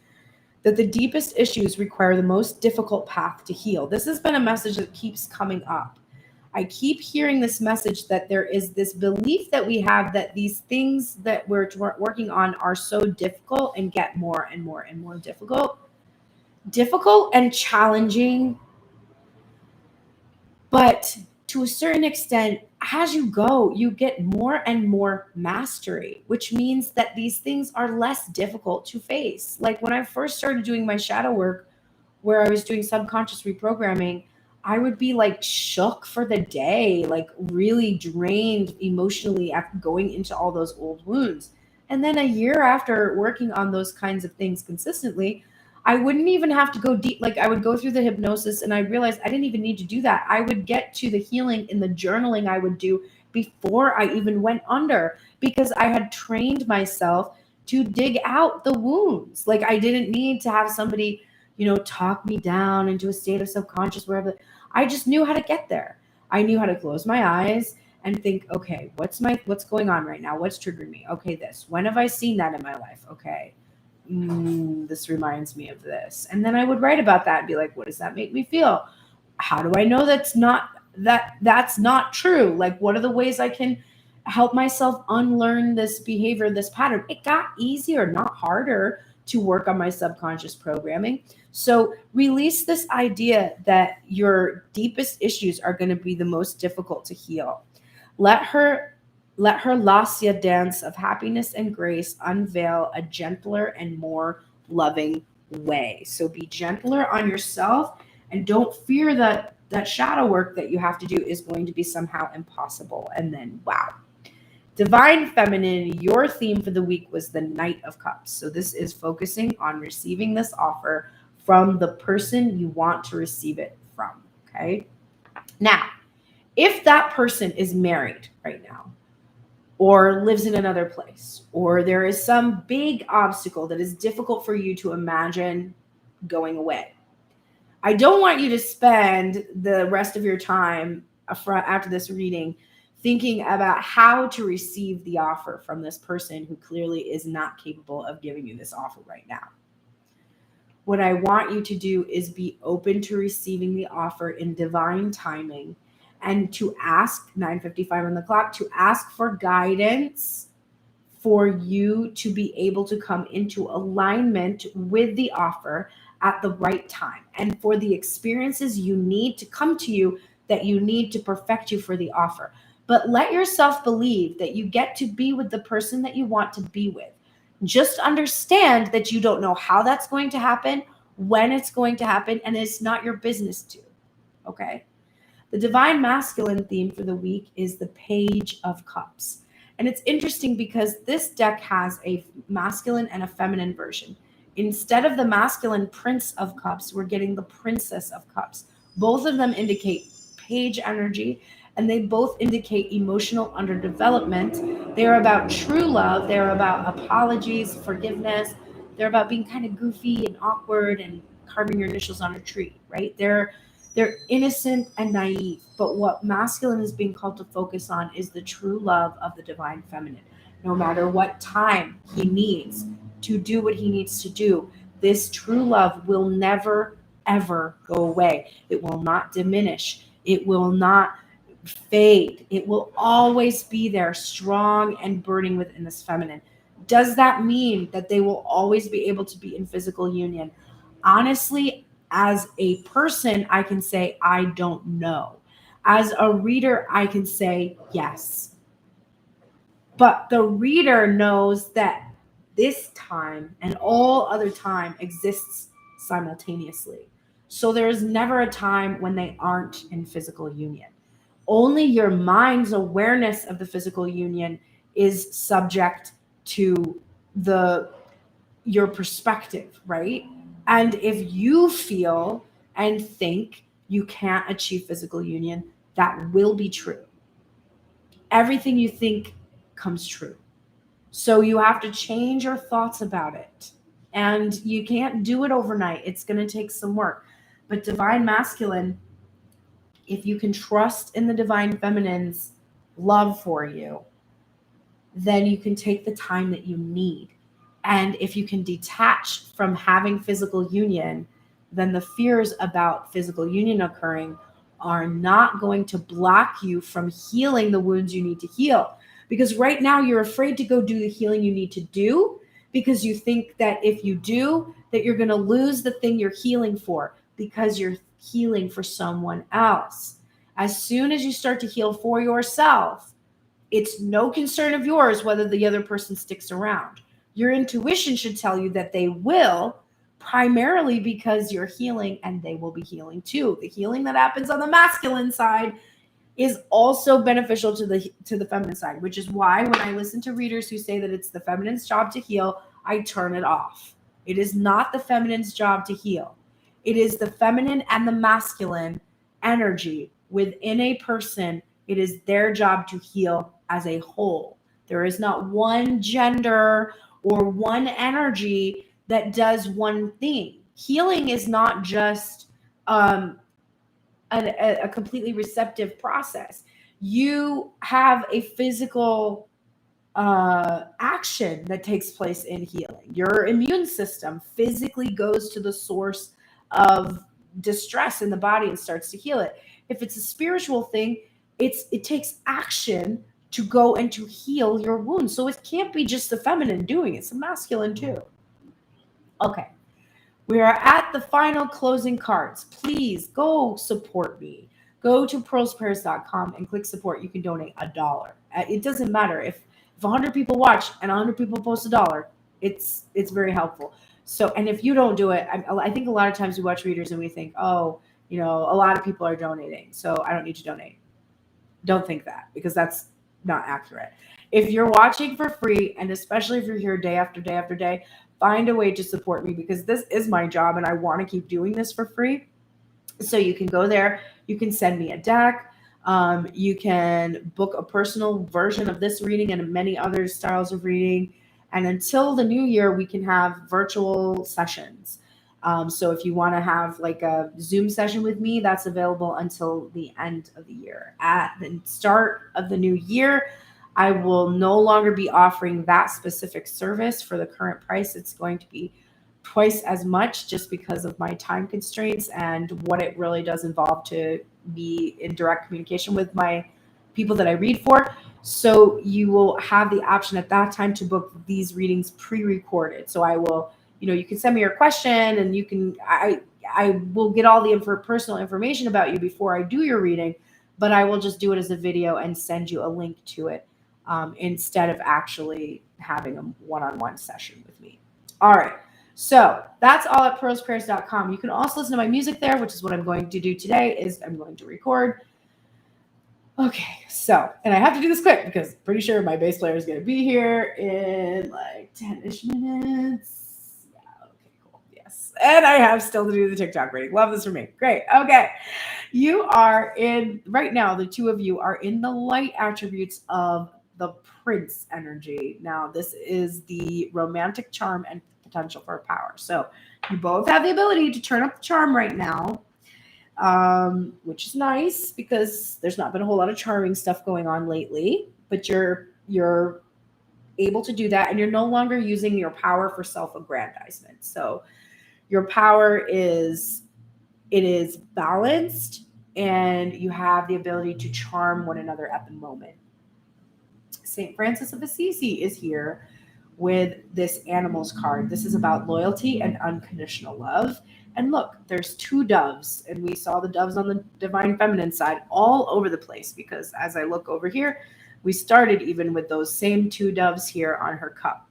that the deepest issues require the most difficult path to heal. This has been a message that keeps coming up. I keep hearing this message that there is this belief that we have that these things that we're working on are so difficult and get more and more and more difficult. Difficult and challenging, but to a certain extent, as you go, you get more and more mastery, which means that these things are less difficult to face. Like when I first started doing my shadow work, where I was doing subconscious reprogramming, I would be like shook for the day, like really drained emotionally after going into all those old wounds. And then a year after working on those kinds of things consistently, I wouldn't even have to go deep. Like I would go through the hypnosis and I realized I didn't even need to do that. I would get to the healing in the journaling I would do before I even went under, because I had trained myself to dig out the wounds. Like I didn't need to have somebody, talk me down into a state of subconscious wherever. I just knew how to get there. I knew how to close my eyes and think, okay, what's going on right now? What's triggering me? Okay, this. When have I seen that in my life? Okay. This reminds me of this. And then I would write about that and be like, what does that make me feel? How do I know that's not true? Like, what are the ways I can help myself unlearn this behavior, this pattern? It got easier, not harder, to work on my subconscious programming. So release this idea that your deepest issues are going to be the most difficult to heal. Let her lascia dance of happiness and grace unveil a gentler and more loving way. So be gentler on yourself and don't fear that shadow work that you have to do is going to be somehow impossible. And then, wow. Divine Feminine, your theme for the week was the Knight of Cups. So this is focusing on receiving this offer from the person you want to receive it from, okay? Now, if that person is married right now, or lives in another place, or there is some big obstacle that is difficult for you to imagine going away, I don't want you to spend the rest of your time after this reading thinking about how to receive the offer from this person who clearly is not capable of giving you this offer right now. What I want you to do is be open to receiving the offer in divine timing, and to ask, 9:55 on the clock, to ask for guidance for you to be able to come into alignment with the offer at the right time, and for the experiences you need to come to you that you need to perfect you for the offer. But let yourself believe that you get to be with the person that you want to be with. Just understand that you don't know how that's going to happen, when it's going to happen, and it's not your business to, okay? The Divine Masculine theme for the week is the Page of Cups. And it's interesting because this deck has a masculine and a feminine version. Instead of the masculine Prince of Cups, we're getting the Princess of Cups. Both of them indicate page energy, and they both indicate emotional underdevelopment. They're about true love. They're about apologies, forgiveness. They're about being kind of goofy and awkward and carving your initials on a tree, right? They're innocent and naive, but what masculine is being called to focus on is the true love of the divine feminine. No matter what time he needs to do what he needs to do, this true love will never, ever go away. It will not diminish. It will not fade. It will always be there, strong and burning within this feminine. Does that mean that they will always be able to be in physical union? Honestly, as a person, I can say, I don't know. As a reader, I can say yes. But the reader knows that this time and all other time exists simultaneously. So there is never a time when they aren't in physical union. Only your mind's awareness of the physical union is subject to your perspective, right? And if you feel and think you can't achieve physical union, that will be true. Everything you think comes true. So you have to change your thoughts about it And you can't do it overnight. It's going to take some work. But divine masculine, if you can trust in the divine feminine's love for you, then you can take the time that you need. And if you can detach from having physical union, then the fears about physical union occurring are not going to block you from healing the wounds you need to heal. Because right now you're afraid to go do the healing you need to do, because you think that if you do, that you're going to lose the thing you're healing for, because you're healing for someone else. As soon as you start to heal for yourself, it's no concern of yours whether the other person sticks around. Your intuition should tell you that they will, primarily because you're healing and they will be healing too. The healing that happens on the masculine side is also beneficial to the feminine side, which is why when I listen to readers who say that it's the feminine's job to heal, I turn it off. It is not the feminine's job to heal. It is the feminine and the masculine energy within a person. It is their job to heal as a whole. There is not one gender or one energy that does one thing. Healing is not just a completely receptive process. You have a physical action that takes place in healing. Your immune system physically goes to the source of distress in the body and starts to heal it. If it's a spiritual thing, it takes action to go and to heal your wounds. So it can't be just the feminine doing it. It's the masculine too. Okay. We are at the final closing cards. Please go support me. Go to pearlsprayers.com and click support. You can donate $1. It doesn't matter if 100 people watch and 100 people post $1. It's very helpful. So, and if you don't do it, I think a lot of times we watch readers and we think, oh, a lot of people are donating, so I don't need to donate. Don't think that, because that's not accurate. If you're watching for free, and especially if you're here day after day after day, find a way to support me, because this is my job and I want to keep doing this for free. So you can go there. You can send me a deck. You can book a personal version of this reading and many other styles of reading. And until the new year, we can have virtual sessions. So if you want to have like a Zoom session with me, that's available until the end of the year. At the start of the new year, I will no longer be offering that specific service for the current price. It's going to be twice as much, just because of my time constraints and what it really does involve to be in direct communication with my people that I read for. So you will have the option at that time to book these readings pre-recorded. So I will, you can send me your question, and I will get all the personal information about you before I do your reading, but I will just do it as a video and send you a link to it instead of actually having a one-on-one session with me. All right. So that's all at pearlsprayers.com. You can also listen to my music there, which is what I'm going to do today. Is I'm going to record. Okay, so, and I have to do this quick because I'm pretty sure my bass player is going to be here in like 10-ish minutes. Yeah, okay, cool. Yes. And I have still to do the TikTok reading. Love this for me. Great. Okay. You are in, right now, the two of you are in the light attributes of the Prince energy. Now, this is the romantic charm and potential for power. So you both have the ability to turn up the charm right now. Which is nice because there's not been a whole lot of charming stuff going on lately, but you're able to do that, and you're no longer using your power for self-aggrandizement. So your power is balanced, and you have the ability to charm one another at the moment. St. Francis of Assisi is here with this animals card. This is about loyalty and unconditional love. And look, there's two doves, and we saw the doves on the divine feminine side all over the place, because as I look over here, we started even with those same two doves here on her cup.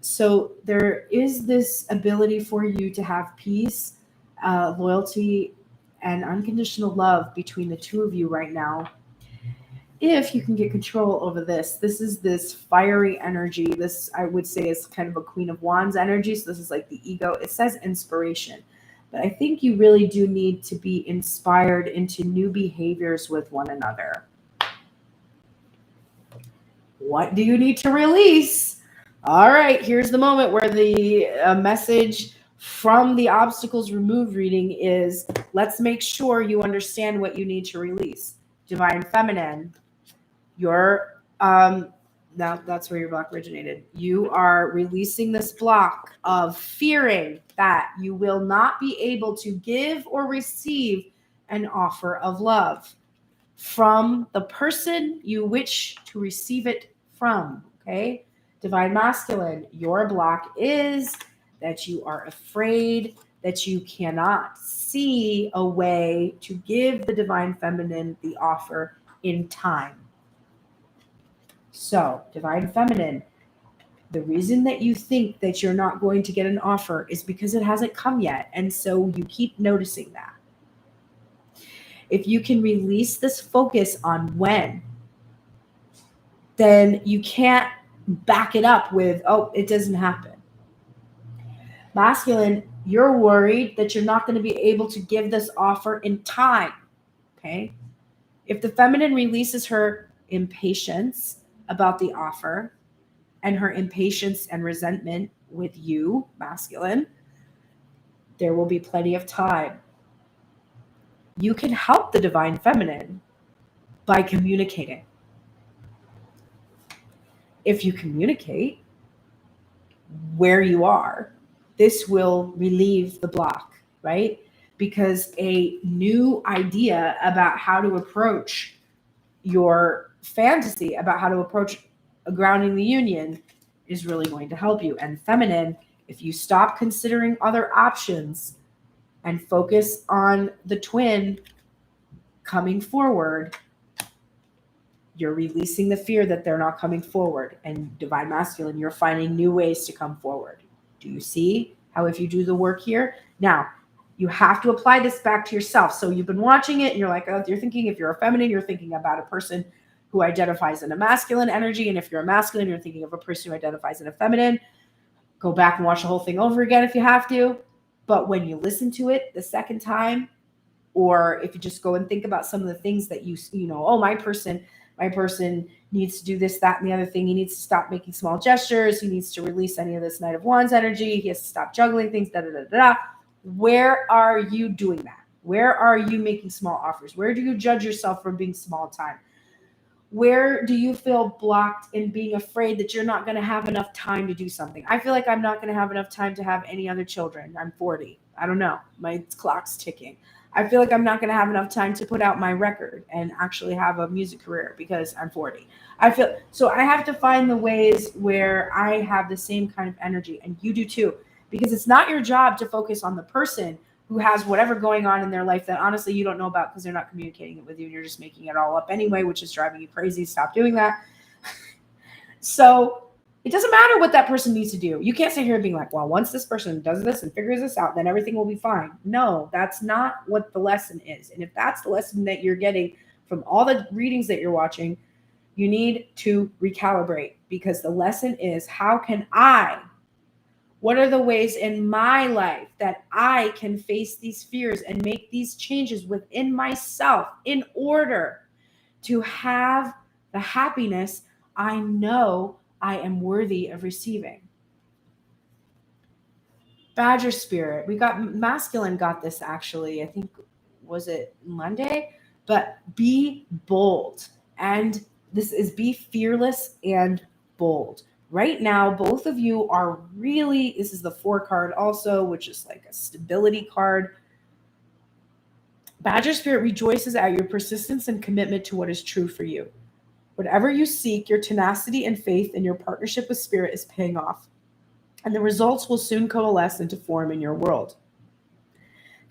So there is this ability for you to have peace, loyalty, and unconditional love between the two of you right now. If you can get control over this is this fiery energy. This, I would say, is kind of a Queen of Wands energy. So this is like the ego. It says inspiration, but I think you really do need to be inspired into new behaviors with one another. What do you need to release? All right, here's the moment where the message from the obstacles removed reading is, let's make sure you understand what you need to release. Divine Feminine, you're now that's where your block originated. You are releasing this block of fearing that you will not be able to give or receive an offer of love from the person you wish to receive it from. Okay, Divine Masculine, your block is that you are afraid that you cannot see a way to give the Divine Feminine the offer in time. So, Divine Feminine, the reason that you think that you're not going to get an offer is because it hasn't come yet. And so you keep noticing that. If you can release this focus on when, then you can't back it up with, oh, it doesn't happen. Masculine, you're worried that you're not going to be able to give this offer in time. Okay. If the feminine releases her impatience about the offer and her impatience and resentment with you, masculine, there will be plenty of time. You can help the divine feminine by communicating. If you communicate where you are, this will relieve the block, right? Because a new idea about how to approach your fantasy, about how to approach grounding the union, is really going to help you. And feminine, if you stop considering other options and focus on the twin coming forward, you're releasing the fear that they're not coming forward. And divine masculine, you're finding new ways to come forward. Do you see how if you do the work here? Now, you have to apply this back to yourself. So you've been watching it and you're like, oh, you're thinking, if you're a feminine, you're thinking about a person who identifies in a masculine energy. And if you're a masculine, you're thinking of a person who identifies in a feminine. Go back and watch the whole thing over again if you have to. But when you listen to it the second time, or if you just go and think about some of the things that you know, oh, my person needs to do this, that, and the other thing. He needs to stop making small gestures. He needs to release any of this Knight of Wands energy. He has to stop juggling things, da-da-da-da-da. Where are you doing that? Where are you making small offers? Where do you judge yourself for being small time? Where do you feel blocked in being afraid that you're not going to have enough time to do something? I feel like I'm not going to have enough time to have any other children. I'm 40. I don't know. My clock's ticking. I feel like I'm not going to have enough time to put out my record and actually have a music career because I'm 40. I have to find the ways where I have the same kind of energy, and you do too, because it's not your job to focus on the person who has whatever going on in their life that honestly you don't know about because they're not communicating it with you and you're just making it all up anyway, which is driving you crazy. Stop doing that. So it doesn't matter what that person needs to do. You can't sit here being like, well, once this person does this and figures this out, then everything will be fine. No, that's not what the lesson is. And if that's the lesson that you're getting from all the readings that you're watching, you need to recalibrate, because the lesson is, what are the ways in my life that I can face these fears and make these changes within myself in order to have the happiness I know I am worthy of receiving? Badger spirit. Masculine got this actually, I think, was it Monday? But be bold. And this is be fearless and bold. Right now, both of you are really, this is the 4 card also, which is like a stability card. Badger spirit rejoices at your persistence and commitment to what is true for you. Whatever you seek, your tenacity and faith in your partnership with spirit is paying off, and the results will soon coalesce into form in your world.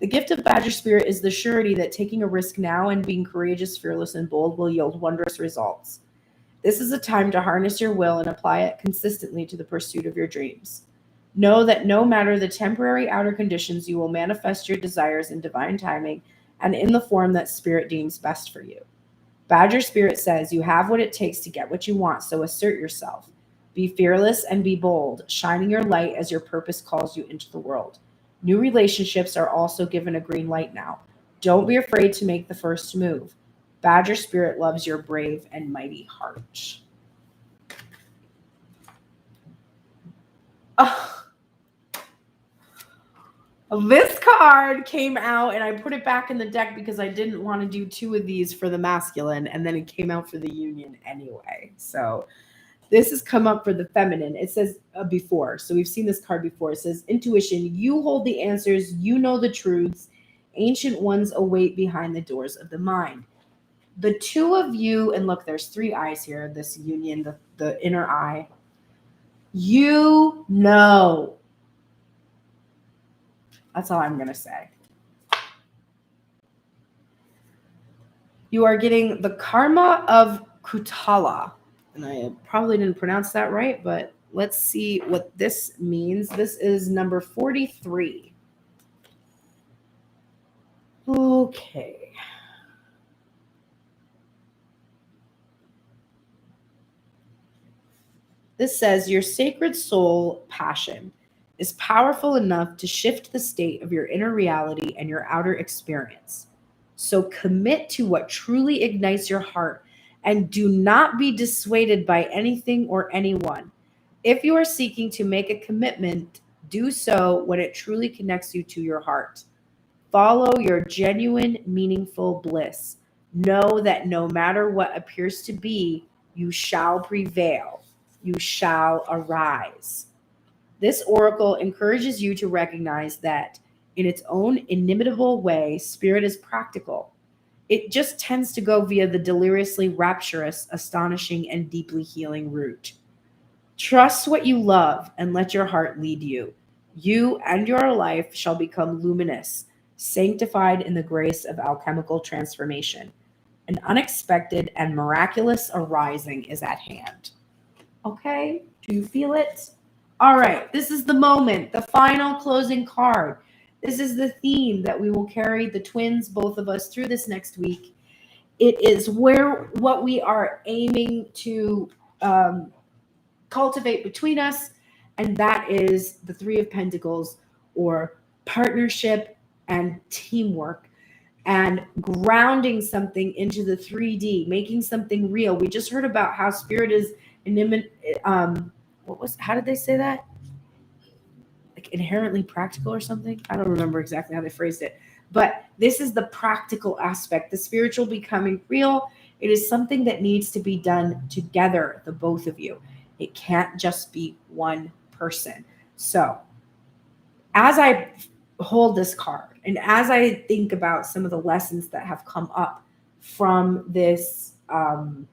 The gift of Badger Spirit is the surety that taking a risk now and being courageous, fearless, and bold will yield wondrous results. This is a time to harness your will and apply it consistently to the pursuit of your dreams. Know that no matter the temporary outer conditions, you will manifest your desires in divine timing and in the form that Spirit deems best for you. Badger Spirit says you have what it takes to get what you want, so assert yourself. Be fearless and be bold, shining your light as your purpose calls you into the world. New relationships are also given a green light now. Don't be afraid to make the first move. Badger Spirit loves your brave and mighty heart. This card came out and I put it back in the deck because I didn't want to do two of these for the masculine, and then it came out for the union anyway. So this has come up for the feminine. It says before. So we've seen this card before. It says intuition. You hold the answers. You know the truths. Ancient ones await behind the doors of the mind. The two of you, and look, there's three eyes here. This union, the inner eye. You know. That's all I'm going to say. You are getting the karma of Kutala. And I probably didn't pronounce that right, but let's see what this means. This is number 43. Okay. This says your sacred soul passion is powerful enough to shift the state of your inner reality and your outer experience. So commit to what truly ignites your heart and do not be dissuaded by anything or anyone. If you are seeking to make a commitment, do so when it truly connects you to your heart. Follow your genuine, meaningful bliss. Know that no matter what appears to be, you shall prevail. You shall arise. This oracle encourages you to recognize that in its own inimitable way, spirit is practical. It just tends to go via the deliriously rapturous, astonishing, and deeply healing route. Trust what you love and let your heart lead you. You and your life shall become luminous, sanctified in the grace of alchemical transformation. An unexpected and miraculous arising is at hand. Okay, do you feel it? All right, this is the moment, the final closing card. This is the theme that we will carry the twins, both of us, through this next week. It is what we are aiming to cultivate between us, and that is the Three of Pentacles, or partnership and teamwork, and grounding something into the 3D, making something real. We just heard about how spirit is how did they say that? Like inherently practical or something? I don't remember exactly how they phrased it. But this is the practical aspect, the spiritual becoming real. It is something that needs to be done together, the both of you. It can't just be one person. So as I hold this card and as I think about some of the lessons that have come up from this whole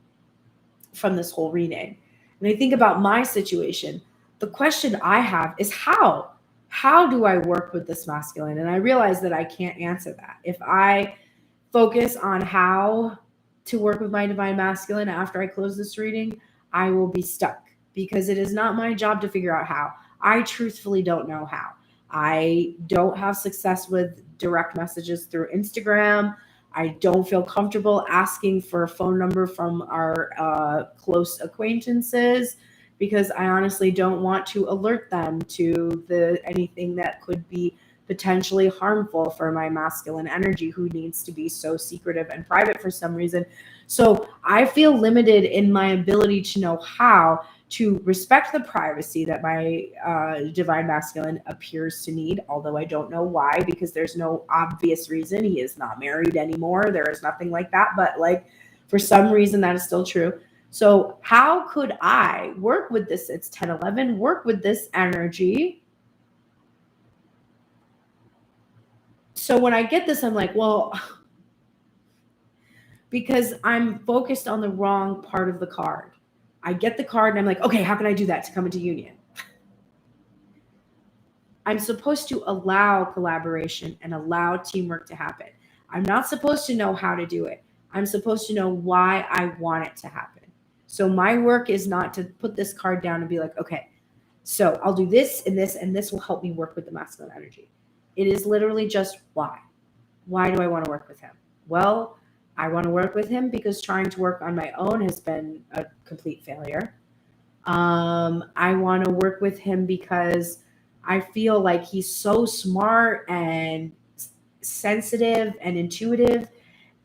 reading, and I think about my situation, the question I have is how? How do I work with this masculine? And I realize that I can't answer that. If I focus on how to work with my divine masculine after I close this reading, I will be stuck because it is not my job to figure out how. I truthfully don't know how. I don't have success with direct messages through Instagram. I don't feel comfortable asking for a phone number from our close acquaintances because I honestly don't want to alert them to anything that could be potentially harmful for my masculine energy, who needs to be so secretive and private for some reason. So I feel limited in my ability to know how to respect the privacy that my divine masculine appears to need, although I don't know why, because there's no obvious reason. He is not married anymore. There is nothing like that. But like, for some reason, that is still true. So how could I work with this? It's 10-11, work with this energy. So when I get this, I'm like, well, because I'm focused on the wrong part of the card. I get the card and I'm like, okay, how can I do that to come into union? I'm supposed to allow collaboration and allow teamwork to happen. I'm not supposed to know how to do it. I'm supposed to know why I want it to happen. So my work is not to put this card down and be like, okay, so I'll do this and this, and this will help me work with the masculine energy. It is literally just why. Why do I want to work with him? Well, I want to work with him because trying to work on my own has been a complete failure. I want to work with him because I feel like he's so smart and sensitive and intuitive,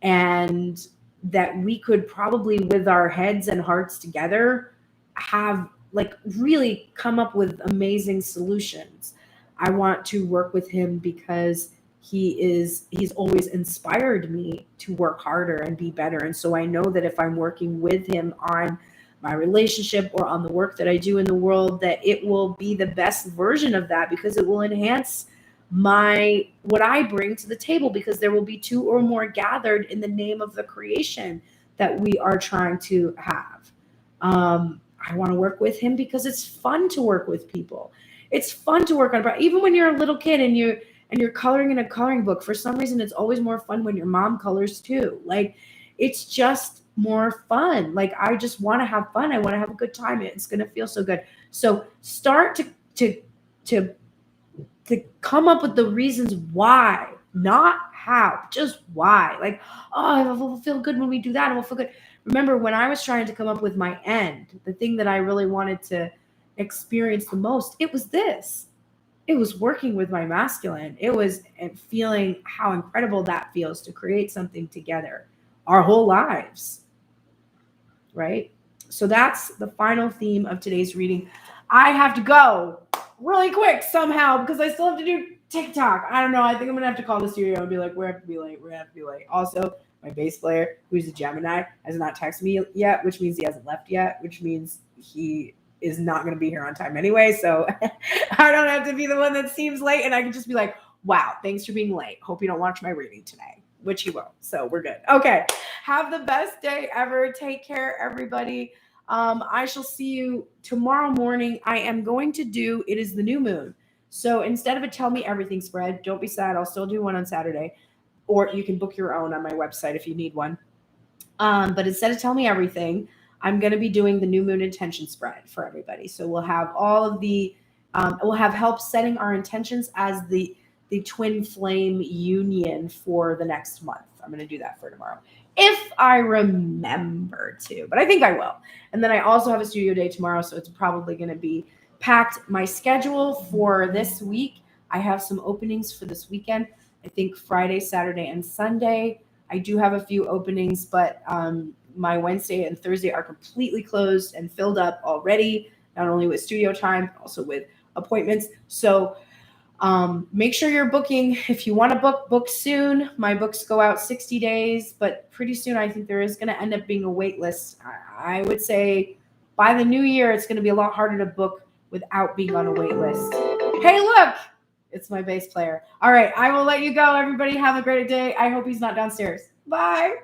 and that we could probably, with our heads and hearts together, have like really come up with amazing solutions. I want to work with him because he's always inspired me to work harder and be better. And so I know that if I'm working with him on my relationship or on the work that I do in the world, that it will be the best version of that, because it will enhance what I bring to the table, because there will be two or more gathered in the name of the creation that we are trying to have. I want to work with him because it's fun to work with people. It's fun to work on, even when you're a little kid and you're coloring in a coloring book. For some reason, it's always more fun when your mom colors too. Like, it's just more fun. Like, I just want to have fun. I want to have a good time. It's going to feel so good. So start to come up with the reasons why, not how, just why. Like, oh, we'll feel good when we do that, and we'll feel good. Remember, when I was trying to come up with my end, the thing that I really wanted to experience the most, it was this. It was working with my masculine. It was feeling how incredible that feels to create something together our whole lives, right? So that's the final theme of today's reading. I have to go really quick somehow because I still have to do TikTok. I don't know. I think I'm going to have to call the studio and be like, we're going to have to be late. Also, my bass player, who's a Gemini, has not texted me yet, which means he hasn't left yet, which means he is not going to be here on time anyway. So I don't have to be the one that seems late, and I can just be like, wow, thanks for being late. Hope you don't watch my reading today, which he won't. So we're good. Okay. Have the best day ever. Take care, everybody. I shall see you tomorrow morning. I am going to do, it is the new moon. So instead of a Tell Me Everything spread, don't be sad. I'll still do one on Saturday. Or you can book your own on my website if you need one. But instead of Tell Me Everything, I'm going to be doing the new moon intention spread for everybody. So we'll have all of the, we'll have help setting our intentions as the twin flame union for the next month. I'm going to do that for tomorrow, if I remember to, but I think I will. And then I also have a studio day tomorrow, so it's probably going to be packed. My schedule for this week, I have some openings for this weekend. I think Friday, Saturday, and Sunday. I do have a few openings, but my Wednesday and Thursday are completely closed and filled up already, not only with studio time, but also with appointments. So make sure you're booking. If you want to book soon. My books go out 60 days, but pretty soon I think there is going to end up being a wait list. I would say by the new year, it's going to be a lot harder to book without being on a wait list. Hey, look, it's my bass player. All right, I will let you go. Everybody have a great day. I hope he's not downstairs. Bye.